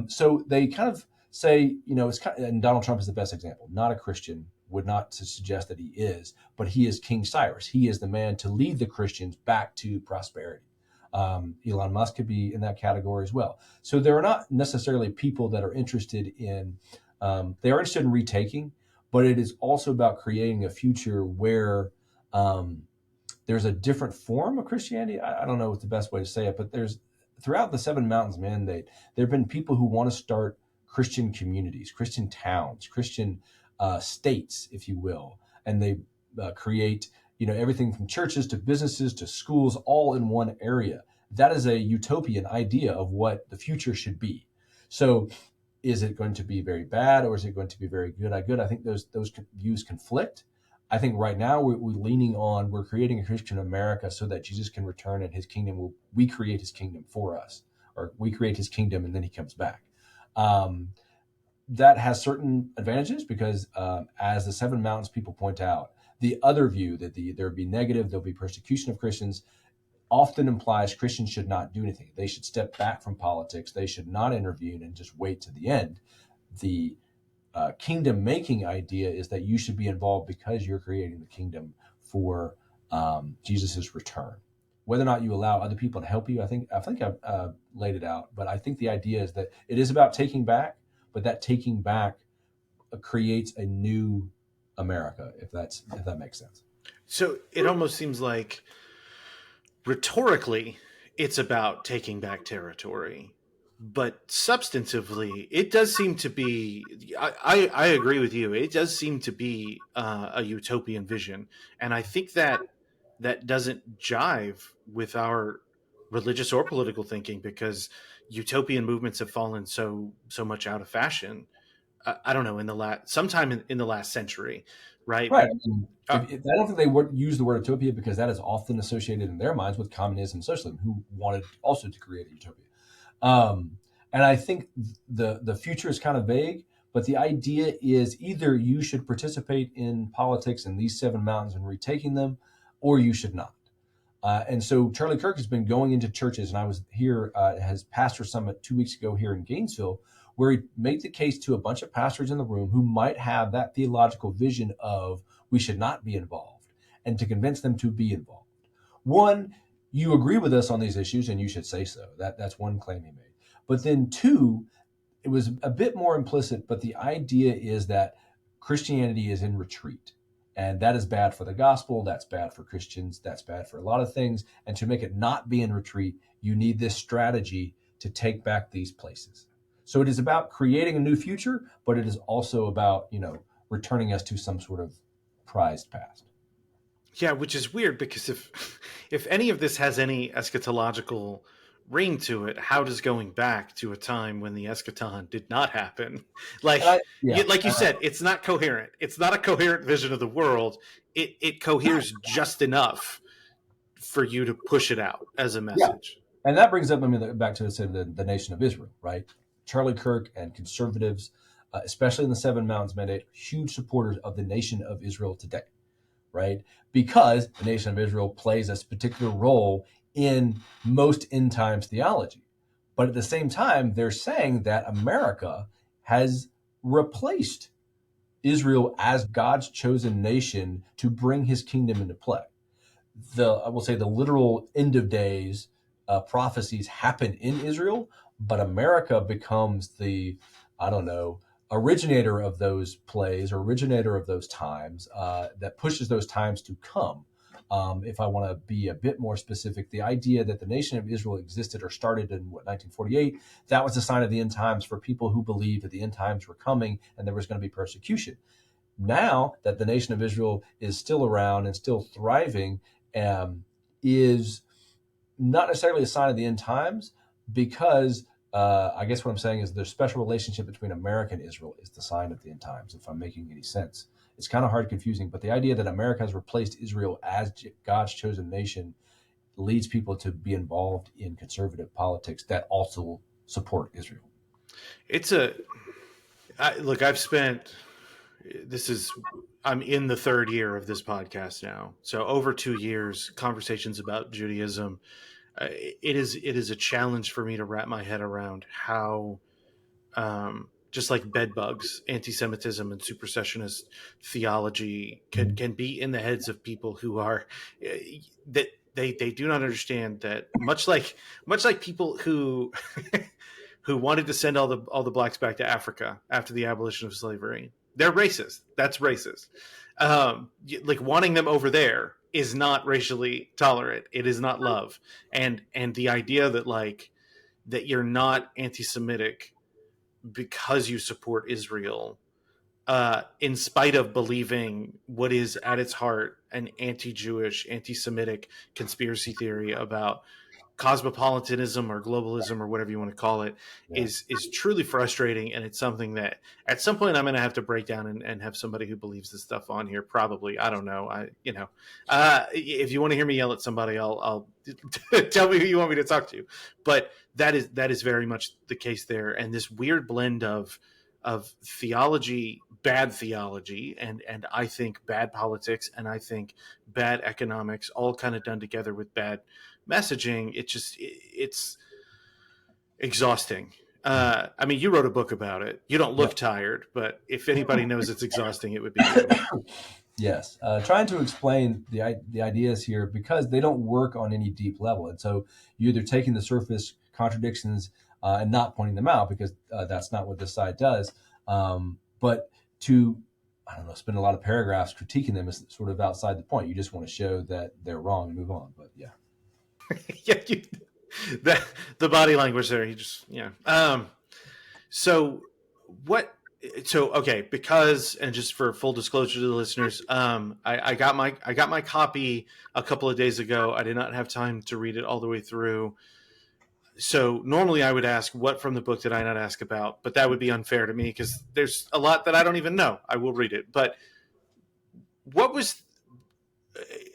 So they kind of say, it's and Donald Trump is the best example. Not a Christian, would not to suggest that he is, but he is King Cyrus. He is the man to lead the Christians back to prosperity. Elon Musk could be in that category as well. So there are not necessarily people that are interested in, they are interested in retaking, but it is also about creating a future where there's a different form of Christianity. I don't know what's the best way to say it, but there's throughout the Seven Mountains Mandate, there have been people who want to start Christian communities, Christian towns, Christian states, if you will, and they create everything from churches to businesses to schools all in one area. That is a utopian idea of what the future should be. So is it going to be very bad or is it going to be very good? I think those views conflict. I think right now we're creating a Christian America so that Jesus can return and his kingdom we create his kingdom for us, or we create his kingdom and then he comes back. That has certain advantages because, as the Seven Mountains people point out, the other view that there'll be negative, there'll be persecution of Christians, often implies Christians should not do anything. They should step back from politics. They should not intervene and just wait to the end. The kingdom making idea is that you should be involved because you're creating the kingdom for Jesus's return. Whether or not you allow other people to help you, I think I've laid it out. But I think the idea is that it is about taking back, but that taking back creates a new America, if that makes sense. So it almost seems like rhetorically it's about taking back territory, but substantively it does seem to be, I agree with you, it does seem to be a utopian vision. And I think that doesn't jive with our religious or political thinking, because utopian movements have fallen so much out of fashion. I don't know, in the sometime in the last century, right? Right. But I don't think they would use the word utopia because that is often associated in their minds with communism and socialism, who wanted also to create a utopia. Um, and I think the future is kind of vague, but the idea is either you should participate in politics in these seven mountains and retaking them, or you should not. And so Charlie Kirk has been going into churches, and I was here at his pastor summit 2 weeks ago here in Gainesville, where he made the case to a bunch of pastors in the room who might have that theological vision of we should not be involved, and to convince them to be involved. One, you agree with us on these issues, and you should say so. That's one claim he made. But then two, it was a bit more implicit, but the idea is that Christianity is in retreat. And that is bad for the gospel. That's bad for Christians. That's bad for a lot of things. And to make it not be in retreat, you need this strategy to take back these places. So it is about creating a new future, but it is also about, returning us to some sort of prized past. yeah, which is weird, because if any of this has any eschatological ring to it, how does going back to a time when the eschaton did not happen? Like, Yeah, like you said, it's not coherent. It's not a coherent vision of the world. It coheres just enough for you to push it out as a Yeah. message. And that brings up, back to the nation of Israel, right? Charlie Kirk and conservatives, especially in the Seven Mountains Mandate, huge supporters of the nation of Israel today, right? Because the nation of Israel plays a particular role in most end times theology. But at the same time, they're saying that America has replaced Israel as God's chosen nation to bring his kingdom into play. I will say the literal end of days prophecies happen in Israel, but America becomes the, I don't know, originator of those plays or originator of those times that pushes those times to come. If I want to be a bit more specific, the idea that the nation of Israel existed or started in 1948, that was a sign of the end times for people who believed that the end times were coming and there was going to be persecution. Now that the nation of Israel is still around and still thriving, is not necessarily a sign of the end times, because I guess what I'm saying is the special relationship between America and Israel is the sign of the end times, if I'm making any sense. It's kind of hard confusing, but the idea that America has replaced Israel as God's chosen nation leads people to be involved in conservative politics that also support Israel. Look, I'm in the third year of this podcast now. So over 2 years, conversations about Judaism. It is a challenge for me to wrap my head around how, just like bed bugs, anti-Semitism and supersessionist theology can be in the heads of people who are that they do not understand that, much like people who who wanted to send all the blacks back to Africa after the abolition of slavery. They're racist. That's racist. Like wanting them over there is not racially tolerant. It is not love. And the idea that that you're not anti-Semitic because you support Israel, in spite of believing what is at its heart an anti-Jewish, anti-Semitic conspiracy theory about cosmopolitanism or globalism or whatever you want to call it, Yeah. is truly frustrating. And it's something that at some point I'm going to have to break down and have somebody who believes this stuff on here. Probably. I don't know. If you want to hear me yell at somebody, I'll tell me who you want me to talk to. But that is very much the case there. And this weird blend of theology, bad theology, and I think bad politics, and I think bad economics, all kind of done together with bad messaging. It's exhausting. You wrote a book about it. You don't look tired, but if anybody knows it's exhausting, it would be you. Yes, trying to explain the ideas here, because they don't work on any deep level, and so you're either taking the surface contradictions and not pointing them out, because that's not what this side does. But to, I don't know, spend a lot of paragraphs critiquing them is sort of outside the point. You just want to show that they're wrong and move on. But yeah, Yeah, the body language there. You just So what? So okay, because, and just for full disclosure to the listeners, I got my copy a couple of days ago. I did not have time to read it all the way through. So normally I would ask, what from the book did I not ask about? But that would be unfair to me because there's a lot that I don't even know. I will read it. But what was,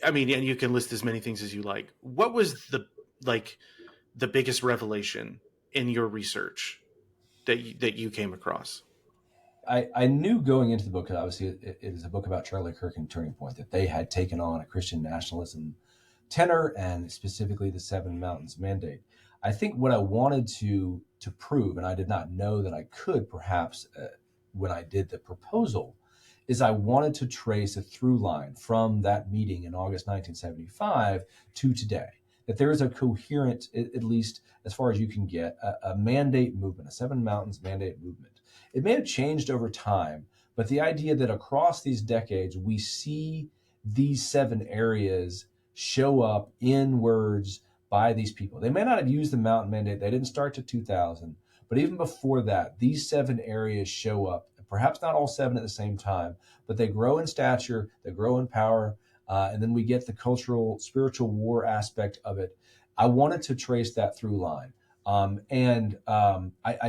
and you can list as many things as you like. What was the biggest revelation in your research that you came across? I knew going into the book, because obviously it is a book about Charlie Kirk and Turning Point, that they had taken on a Christian nationalism tenor, and specifically the Seven Mountains Mandate. I think what I wanted to prove, and I did not know that I could perhaps when I did the proposal, is I wanted to trace a through line from that meeting in August 1975 to today. That there is a coherent, at least as far as you can get, a mandate movement, a Seven Mountains Mandate movement. It may have changed over time, but the idea that across these decades, we see these seven areas show up in words by these people. They may not have used the mountain mandate. They didn't start to 2000, but even before that, these seven areas show up. Perhaps not all seven at the same time, but they grow in stature, they grow in power, and then we get the cultural, spiritual war aspect of it. I wanted to trace that through line. I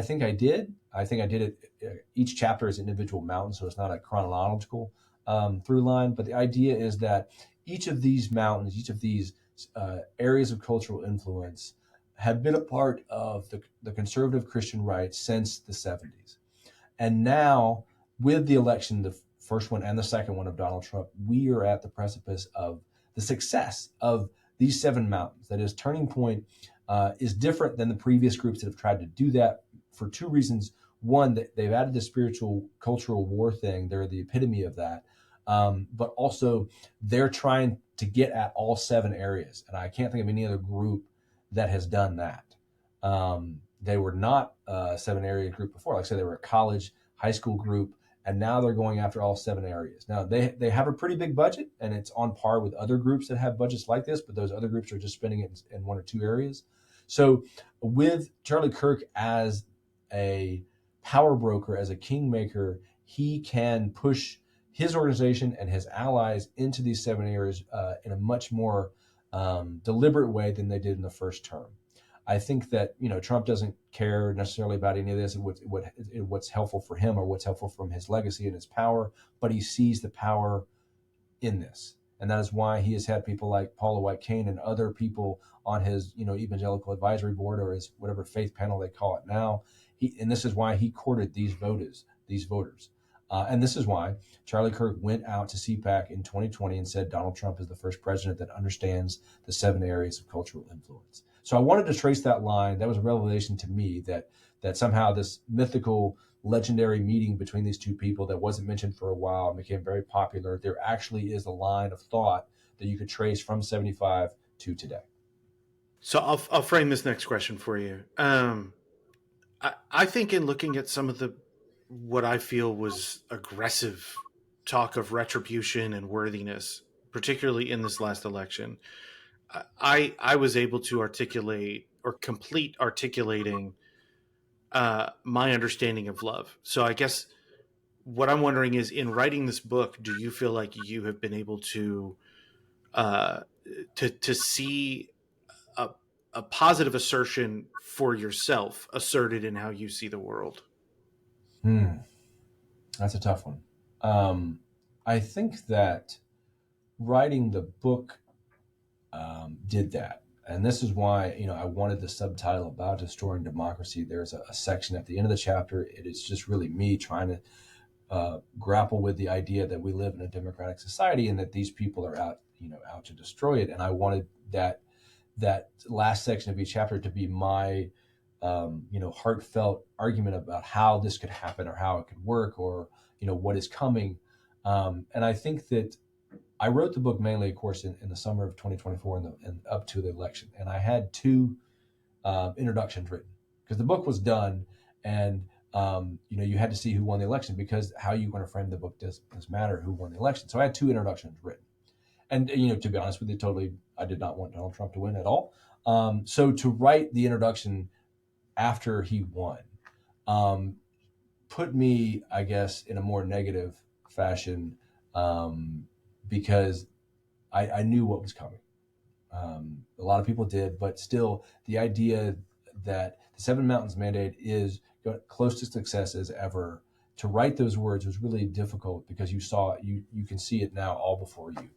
think I did. I think I did it. Each chapter is an individual mountain, so it's not a chronological through line. But the idea is that each of these mountains, each of these areas of cultural influence have been a part of the conservative Christian right since the 70s. And now, with the election, the first one and the second one of Donald Trump, we are at the precipice of the success of these seven mountains. That is, Turning Point is different than the previous groups that have tried to do that for two reasons. One, that they've added the spiritual cultural war thing. They're the epitome of that. But also, they're trying to get at all seven areas. And I can't think of any other group that has done that. They were not a seven area group before. Like I said, they were a college, high school group, and now they're going after all seven areas. Now they have a pretty big budget, and it's on par with other groups that have budgets like this, but those other groups are just spending it in one or two areas. So with Charlie Kirk as a power broker, as a kingmaker, he can push his organization and his allies into these seven areas in a much more deliberate way than they did in the first term. I think that Trump doesn't care necessarily about any of this, what's helpful for him or what's helpful from his legacy and his power, but he sees the power in this, and that is why he has had people like Paula White Cain and other people on his evangelical advisory board, or his whatever faith panel they call it now. And this is why he courted these voters. And this is why Charlie Kirk went out to CPAC in 2020 and said Donald Trump is the first president that understands the seven areas of cultural influence. So I wanted to trace that line. That was a revelation to me that somehow this mythical, legendary meeting between these two people that wasn't mentioned for a while and became very popular, there actually is a line of thought that you could trace from 75 to today. So I'll frame this next question for you. I think in looking at some of what I feel was aggressive talk of retribution and worthiness, particularly in this last election, I was able to articulate or complete articulating my understanding of love. So I guess what I'm wondering is, in writing this book, do you feel like you have been able to see a positive assertion for yourself asserted in how you see the world? That's a tough one. I think that writing the book did that. And this is why, I wanted the subtitle about destroying democracy. There's a section at the end of the chapter. It is just really me trying to grapple with the idea that we live in a democratic society and that these people are out to destroy it. And I wanted that last section of each chapter to be my, heartfelt argument about how this could happen or how it could work or, what is coming. And I think that I wrote the book mainly, of course, in the summer of 2024 and up to the election. And I had two introductions written because the book was done, and you had to see who won the election, because how you want to frame the book does matter who won the election. So I had two introductions written, and to be honest with you, I did not want Donald Trump to win at all. So to write the introduction after he won put me, I guess, in a more negative fashion. Because I knew what was coming. A lot of people did, but still, the idea that the Seven Mountains Mandate is close to success as ever, to write those words was really difficult because you can see it now all before you.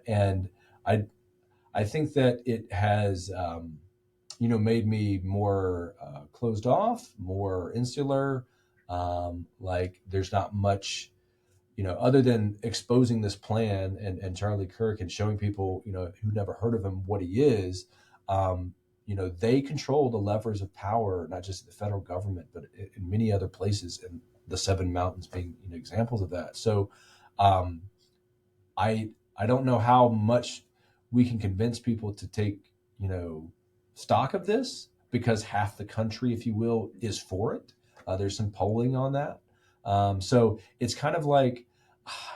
And I think that it has, made me more closed off, more insular. Like there's not much, other than exposing this plan and Charlie Kirk and showing people, who never heard of him, what he is. They control the levers of power, not just the federal government, but in many other places, and the Seven Mountains being examples of that. So I don't know how much we can convince people to take stock of this, because half the country, if you will, is for it. There's some polling on that. So it's kind of like,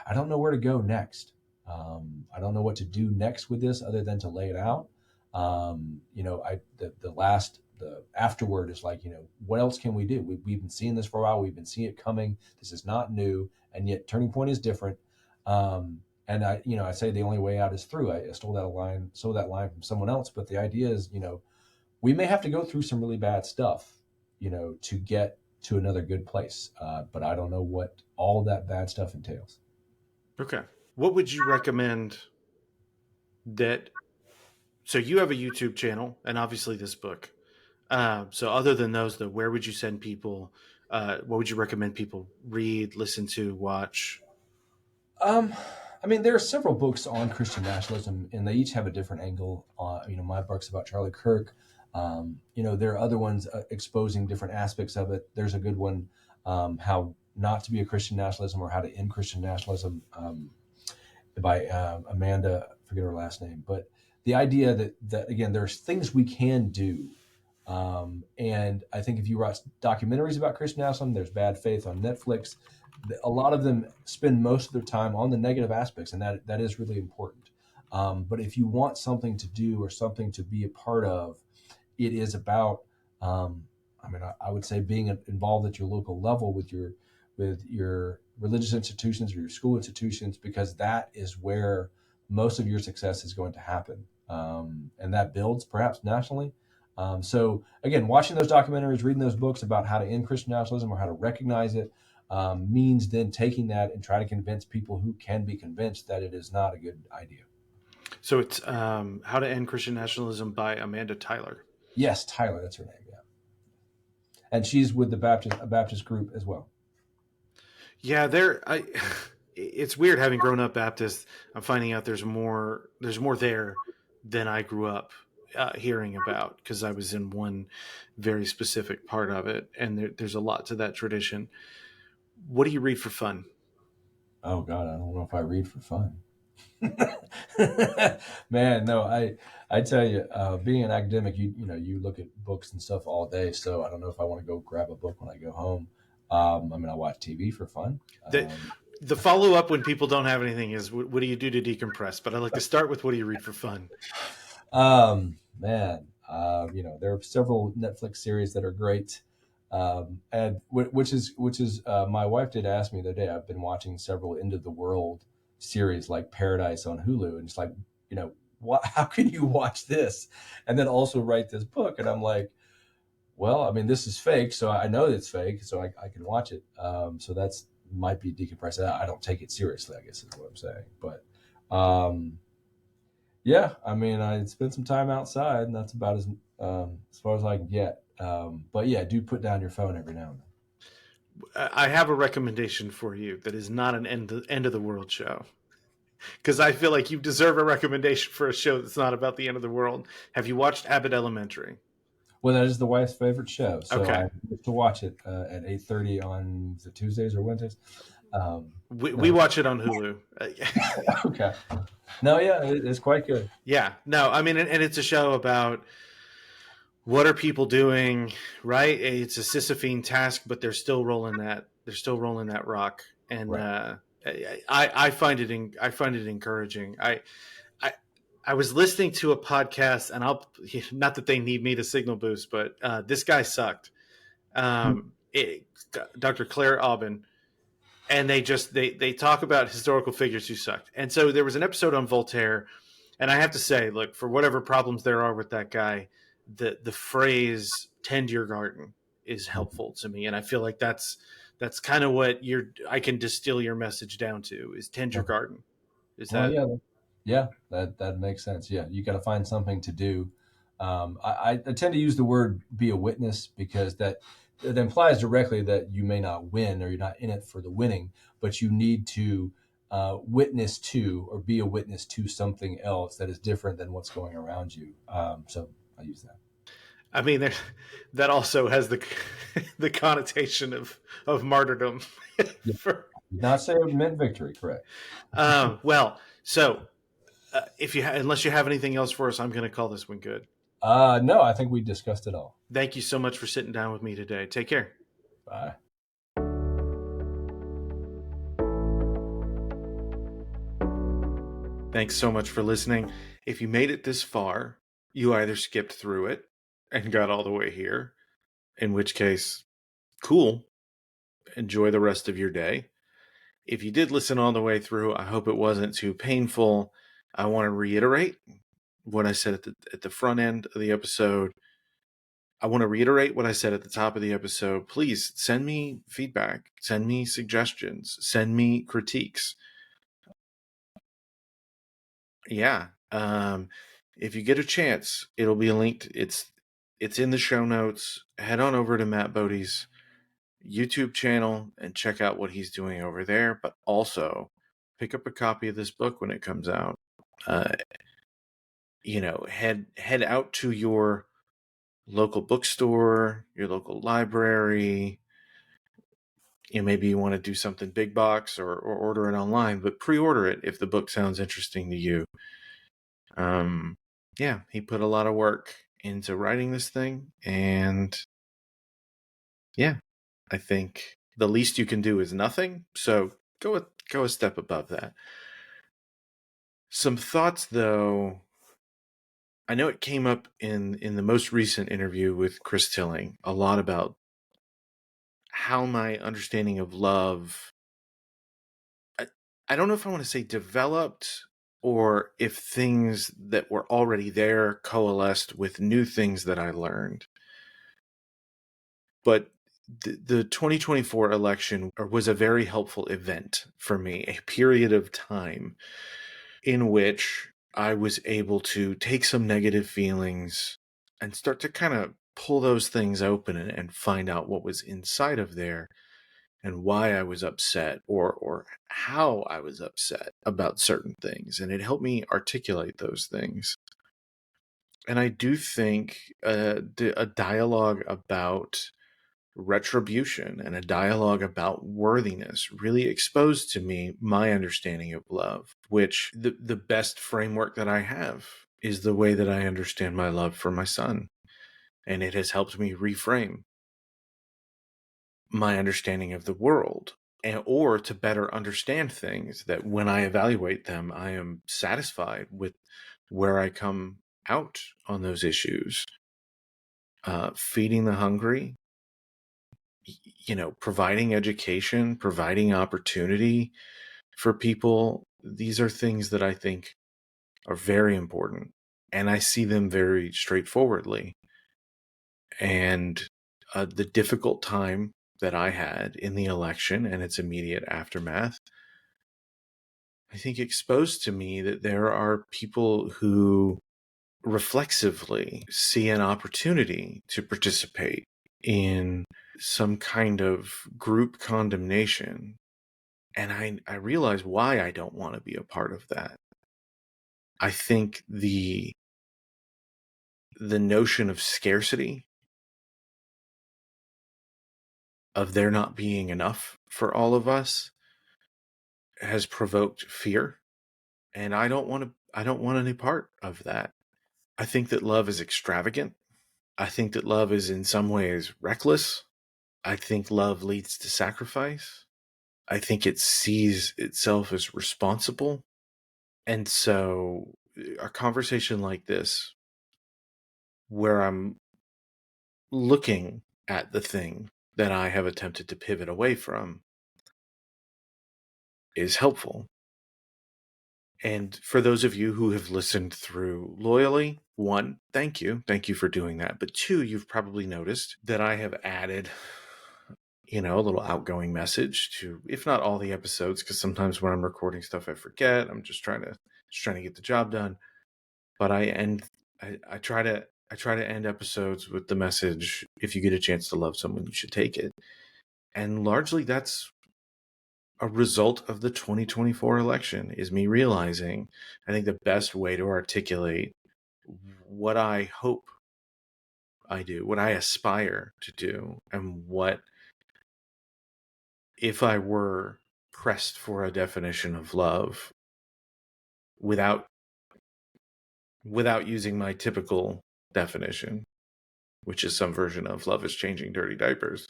I don't know where to go next. I don't know what to do next with this other than to lay it out. The afterward is like, what else can we do? We've been seeing this for a while. We've been seeing it coming. This is not new, and yet Turning Point is different. And I say the only way out is through. I stole that line from someone else, but the idea is, we may have to go through some really bad stuff, to get to another good place. But I don't know what all that bad stuff entails. Okay. What would you recommend that So you have a YouTube channel, and obviously this book. So other than those, though, where would you send people? What would you recommend people read, listen to, watch? Um, I mean, there are several books on Christian nationalism, and they each have a different angle. My book's about Charlie Kirk. There are other ones exposing different aspects of it. There's a good one, how not to be a Christian nationalism or how to end Christian nationalism, by Amanda. I forget her last name, but the idea that again, there's things we can do. And I think if you watch documentaries about Christian nationalism, there's Bad Faith on Netflix. A lot of them spend most of their time on the negative aspects, and that is really important. But if you want something to do or something to be a part of, it is about. I would say being involved at your local level with your religious institutions or your school institutions, because that is where most of your success is going to happen, and that builds perhaps nationally. So again, watching those documentaries, reading those books about how to end Christian nationalism or how to recognize it, means then taking that and trying to convince people who can be convinced that it is not a good idea. So it's How to End Christian Nationalism by Amanda Tyler. Yes, Tyler, that's her name. Yeah, and she's with the Baptist group as well. Yeah, there. It's weird having grown up Baptist. I'm finding out there's more. There's more there than I grew up hearing about, because I was in one very specific part of it, and there's a lot to that tradition. What do you read for fun? Oh God, I don't know if I read for fun. Man, no, I tell you, being an academic, you look at books and stuff all day. So I don't know if I want to go grab a book when I go home. I watch TV for fun. The the follow up when people don't have anything is, what do you do to decompress? But I like to start with, what do you read for fun? Man, there are several Netflix series that are great. And which is my wife did ask me the other day. I've been watching several end of the world series like Paradise on Hulu, and it's like, what? How can you watch this and then also write this book? And I'm like, well, I mean, this is fake, so I know it's fake, so I can watch it. So that's might be decompressed. I don't take it seriously, I guess is what I'm saying. But yeah, I mean, I spent some time outside, and that's about as far as I can get. But yeah, do put down your phone every now and then. I have a recommendation for you that is not an end of the world show, because I feel like you deserve a recommendation for a show that's not about the end of the world. Have you watched Abbott Elementary? Well, that is the wife's favorite show, so I Okay. get to watch it at 8:30 on the Tuesdays or Wednesdays. We No, watch it on Hulu. okay, no, yeah, it's quite good. Yeah, no, I mean, and it's a show about what are people doing, right? It's a Sisyphean task, but they're still rolling that rock, and Right. I find I find it encouraging. I I was listening to a podcast, and I'll not that they need me to signal boost, but this guy sucked. It, Dr. Claire Aubin, and they talk about historical figures who sucked. And so there was an episode on Voltaire, and I have to say, look, for whatever problems there are with that guy, the phrase "tend your garden" is helpful to me, and I feel like that's kind of what I can distill your message down to, is tend your Okay. garden. Is Well, that? yeah, that makes sense. Yeah, you got to find something to do. I tend to use the word "be a witness" because that implies directly that you may not win or you're not in it for the winning, but you need to witness to or be a witness to something else that is different than what's going around you. So I use that. I mean, that also has the the connotation of martyrdom. Yeah. For, Did not say it meant victory. Correct. well, so if unless you have anything else for us, I'm going to call this one good. No, I think we discussed it all. Thank you so much for sitting down with me today. Take care. Bye. Thanks so much for listening. If you made it this far, you either skipped through it and got all the way here, in which case, cool. Enjoy the rest of your day. If you did listen all the way through, I hope it wasn't too painful. I want to reiterate what I said at the front end of the episode. I want to reiterate what I said at the top of the episode. Please send me feedback, send me suggestions, send me critiques. Yeah. if you get a chance, it'll be linked. It's in the show notes. Head on over to Matt Body's YouTube channel and check out what he's doing over there. But also pick up a copy of this book when it comes out. Head out to your local bookstore, your local library. Maybe you want to do something big box or order it online, but pre-order it if the book sounds interesting to you. He put a lot of work into writing this thing, and I think the least you can do is nothing. So go a step above that. Some thoughts, though. I know it came up in the most recent interview with Chris Tilling a lot about how my understanding of love, I don't know if I want to say developed, or if things that were already there coalesced with new things that I learned. But the 2024 election was a very helpful event for me, a period of time in which I was able to take some negative feelings and start to kind of pull those things open and find out what was inside of there and why I was upset or how I was upset about certain things. And it helped me articulate those things. And I do think a dialogue about retribution and a dialogue about worthiness really exposed to me my understanding of love, which the best framework that I have is the way that I understand my love for my son. And it has helped me reframe my understanding of the world, or to better understand things, that when I evaluate them, I am satisfied with where I come out on those issues. Feeding the hungry, providing education, providing opportunity for people. These are things that I think are very important, and I see them very straightforwardly. And the difficult time that I had in the election and its immediate aftermath, I think exposed to me that there are people who reflexively see an opportunity to participate in some kind of group condemnation. And I realize why I don't want to be a part of that. I think the notion of scarcity, of there not being enough for all of us, has provoked fear. And I don't want any part of that. I think that love is extravagant. I think that love is in some ways reckless. I think love leads to sacrifice. I think it sees itself as responsible. And so a conversation like this, where I'm looking at the thing that I have attempted to pivot away from, is helpful. And for those of you who have listened through loyally, one, thank you. Thank you for doing that. But two, you've probably noticed that I have added, a little outgoing message to, if not all the episodes, because sometimes when I'm recording stuff, I forget. I'm just trying to get the job done. But I try to end episodes with the message, if you get a chance to love someone, you should take it. And largely that's a result of the 2024 election, is me realizing, I think the best way to articulate what I hope I do, what I aspire to do, and what, if I were pressed for a definition of love without using my typical definition, which is some version of love is changing dirty diapers.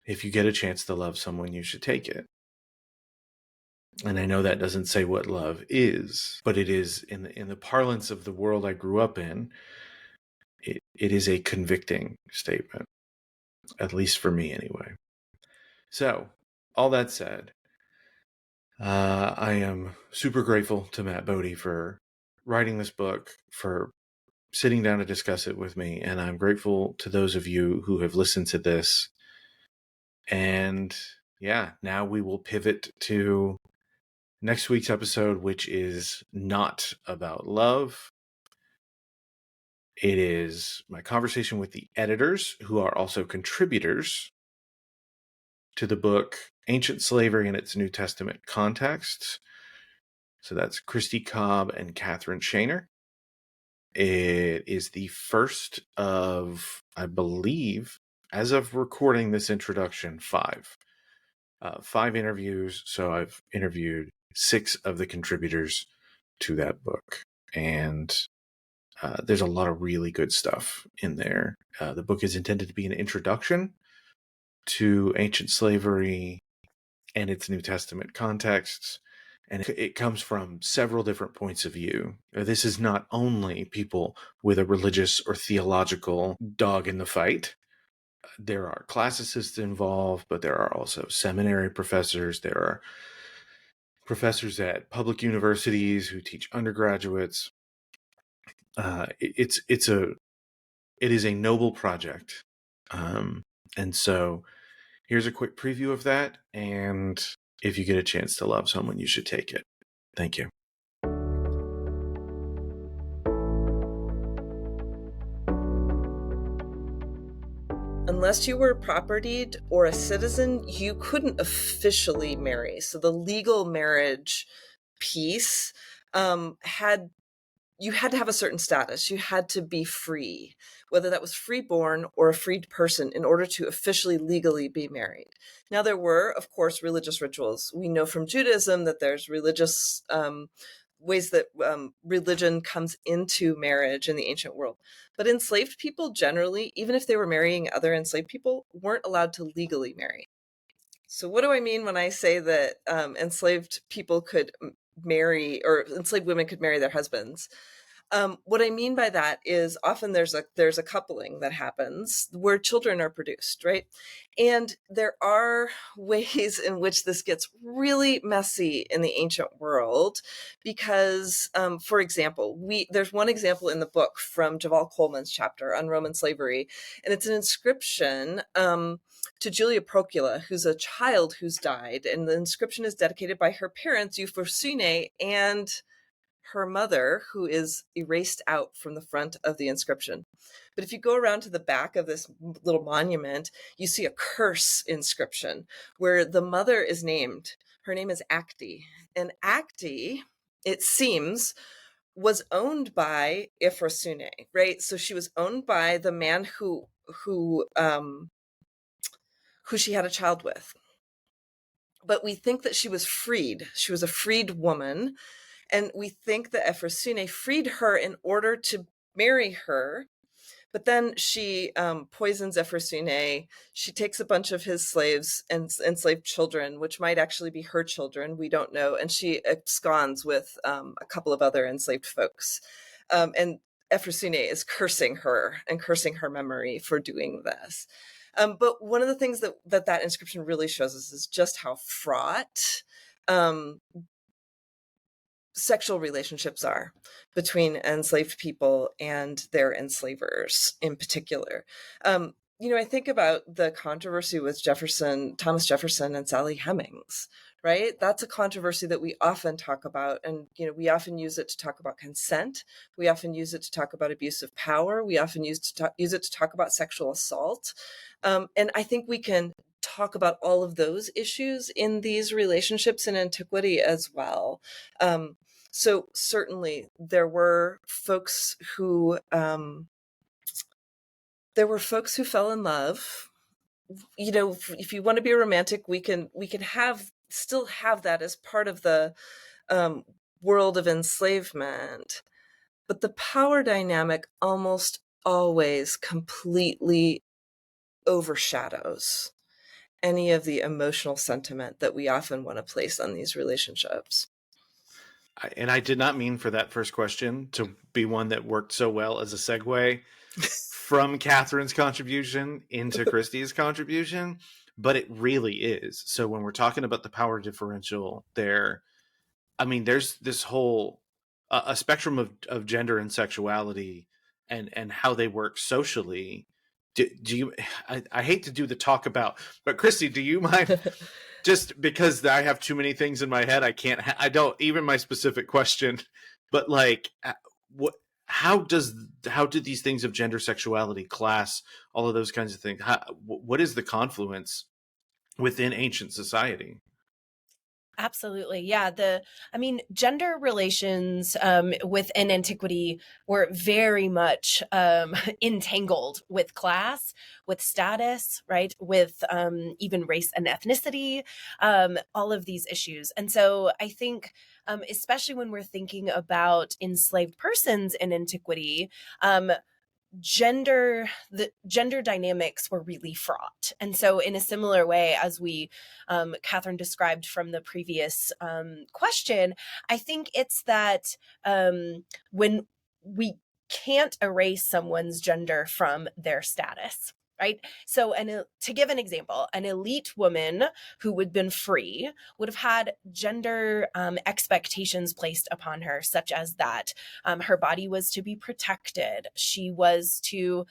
If you get a chance to love someone, you should take it. And I know that doesn't say what love is, but it is, in the parlance of the world I grew up in, it is a convicting statement, at least for me anyway. So, all that said, I am super grateful to Matt Boedy for writing this book, for sitting down to discuss it with me, and I'm grateful to those of you who have listened to this. And now we will pivot to next week's episode, which is not about love. It is my conversation with the editors, who are also contributors to the book Ancient Slavery in its New Testament Context. So that's Christy Cobb and Catherine Shaner. It is the first of, I believe, as of recording this introduction, five interviews. So I've interviewed 6 of the contributors to that book. And there's a lot of really good stuff in there. The book is intended to be an introduction to ancient slavery and its New Testament contexts. And it comes from several different points of view. This is not only people with a religious or theological dog in the fight. There are classicists involved, but there are also seminary professors. There are professors at public universities who teach undergraduates. It is a noble project. And so here's a quick preview of that. And if you get a chance to love someone, you should take it. Thank you. Unless you were propertied or a citizen, you couldn't officially marry. So the legal marriage piece you had to have a certain status. You had to be free, whether that was freeborn or a freed person, in order to officially legally be married. Now, there were, of course, religious rituals. We know from Judaism that there's religious ways that religion comes into marriage in the ancient world. But enslaved people generally, even if they were marrying other enslaved people, weren't allowed to legally marry. So what do I mean when I say that enslaved people could marry, or enslaved women could marry their husbands? What I mean by that is often there's a coupling that happens where children are produced, right? And there are ways in which this gets really messy in the ancient world because, for example, there's one example in the book from Javal Coleman's chapter on Roman slavery, and it's an inscription to Julia Procula, who's a child who's died, and the inscription is dedicated by her parents, Euphrosyne, and her mother, who is erased out from the front of the inscription. But if you go around to the back of this little monument, you see a curse inscription where the mother is named. Her name is Acti. And Acti, it seems, was owned by Euphrosyne, right? So she was owned by the man who she had a child with. But we think that she was freed. She was a freed woman. And we think that Euphrosyne freed her in order to marry her. But then she poisons Euphrosyne. She takes a bunch of his slaves and enslaved children, which might actually be her children. We don't know. And she absconds with a couple of other enslaved folks. And Euphrosyne is cursing her and cursing her memory for doing this. But one of the things that inscription really shows us is just how fraught sexual relationships are between enslaved people and their enslavers in particular. I think about the controversy with Thomas Jefferson and Sally Hemings, right? That's a controversy that we often talk about. And, we often use it to talk about consent. We often use it to talk about abuse of power. We often use it to talk about sexual assault. And I think we can talk about all of those issues in these relationships in antiquity as well. So certainly there were folks who fell in love. If you want to be a romantic, we can still have that as part of the world of enslavement. But the power dynamic almost always completely overshadows any of the emotional sentiment that we often want to place on these relationships. And I did not mean for that first question to be one that worked so well as a segue from Catherine's contribution into Christy's contribution, but it really is. So when we're talking about the power differential there, I mean, there's this whole a spectrum of gender and sexuality and how they work socially. Do you? I hate to do the talk about, but Christy, do you mind? Just because I have too many things in my head, I can't. I don't even my specific question, but like, what? How does how did these things of gender, sexuality, class, all of those kinds of things, what is the confluence within ancient society? Absolutely. Yeah. Gender relations within antiquity were very much entangled with class, with status, right? With even race and ethnicity, all of these issues. And so I think, especially when we're thinking about enslaved persons in antiquity, the gender dynamics were really fraught. And so in a similar way as we Catherine described from the previous question, I think it's that when we can't erase someone's gender from their status, right? So, to give an example, an elite woman who would have been free would have had gender expectations placed upon her, such as that her body was to be protected. She was to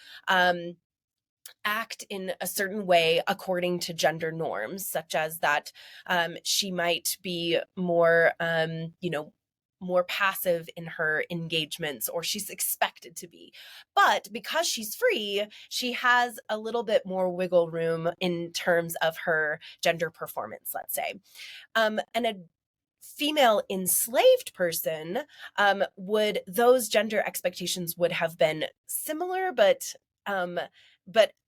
act in a certain way according to gender norms, such as that she might be more, more passive in her engagements, or she's expected to be. But because she's free, she has a little bit more wiggle room in terms of her gender performance, let's say. And a female enslaved person those gender expectations would have been similar, but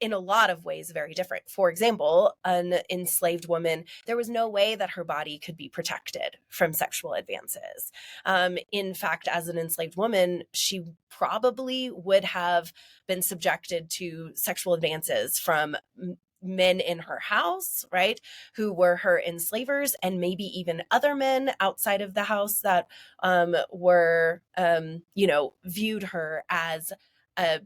in a lot of ways very different. For example, an enslaved woman, there was no way that her body could be protected from sexual advances. In fact, as an enslaved woman, she probably would have been subjected to sexual advances from men in her house, right, who were her enslavers, and maybe even other men outside of the house that were, viewed her as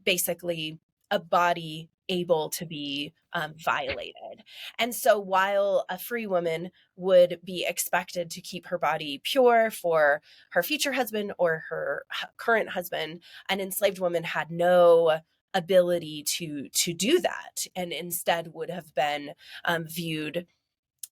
basically a body able to be violated. And so while a free woman would be expected to keep her body pure for her future husband or her current husband, an enslaved woman had no ability to do that, and instead would have been viewed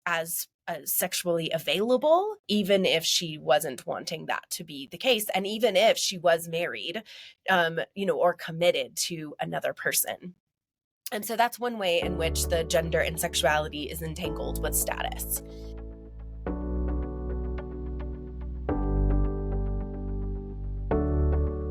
as sexually available, even if she wasn't wanting that to be the case, and even if she was married, or committed to another person. And so that's one way in which the gender and sexuality is entangled with status.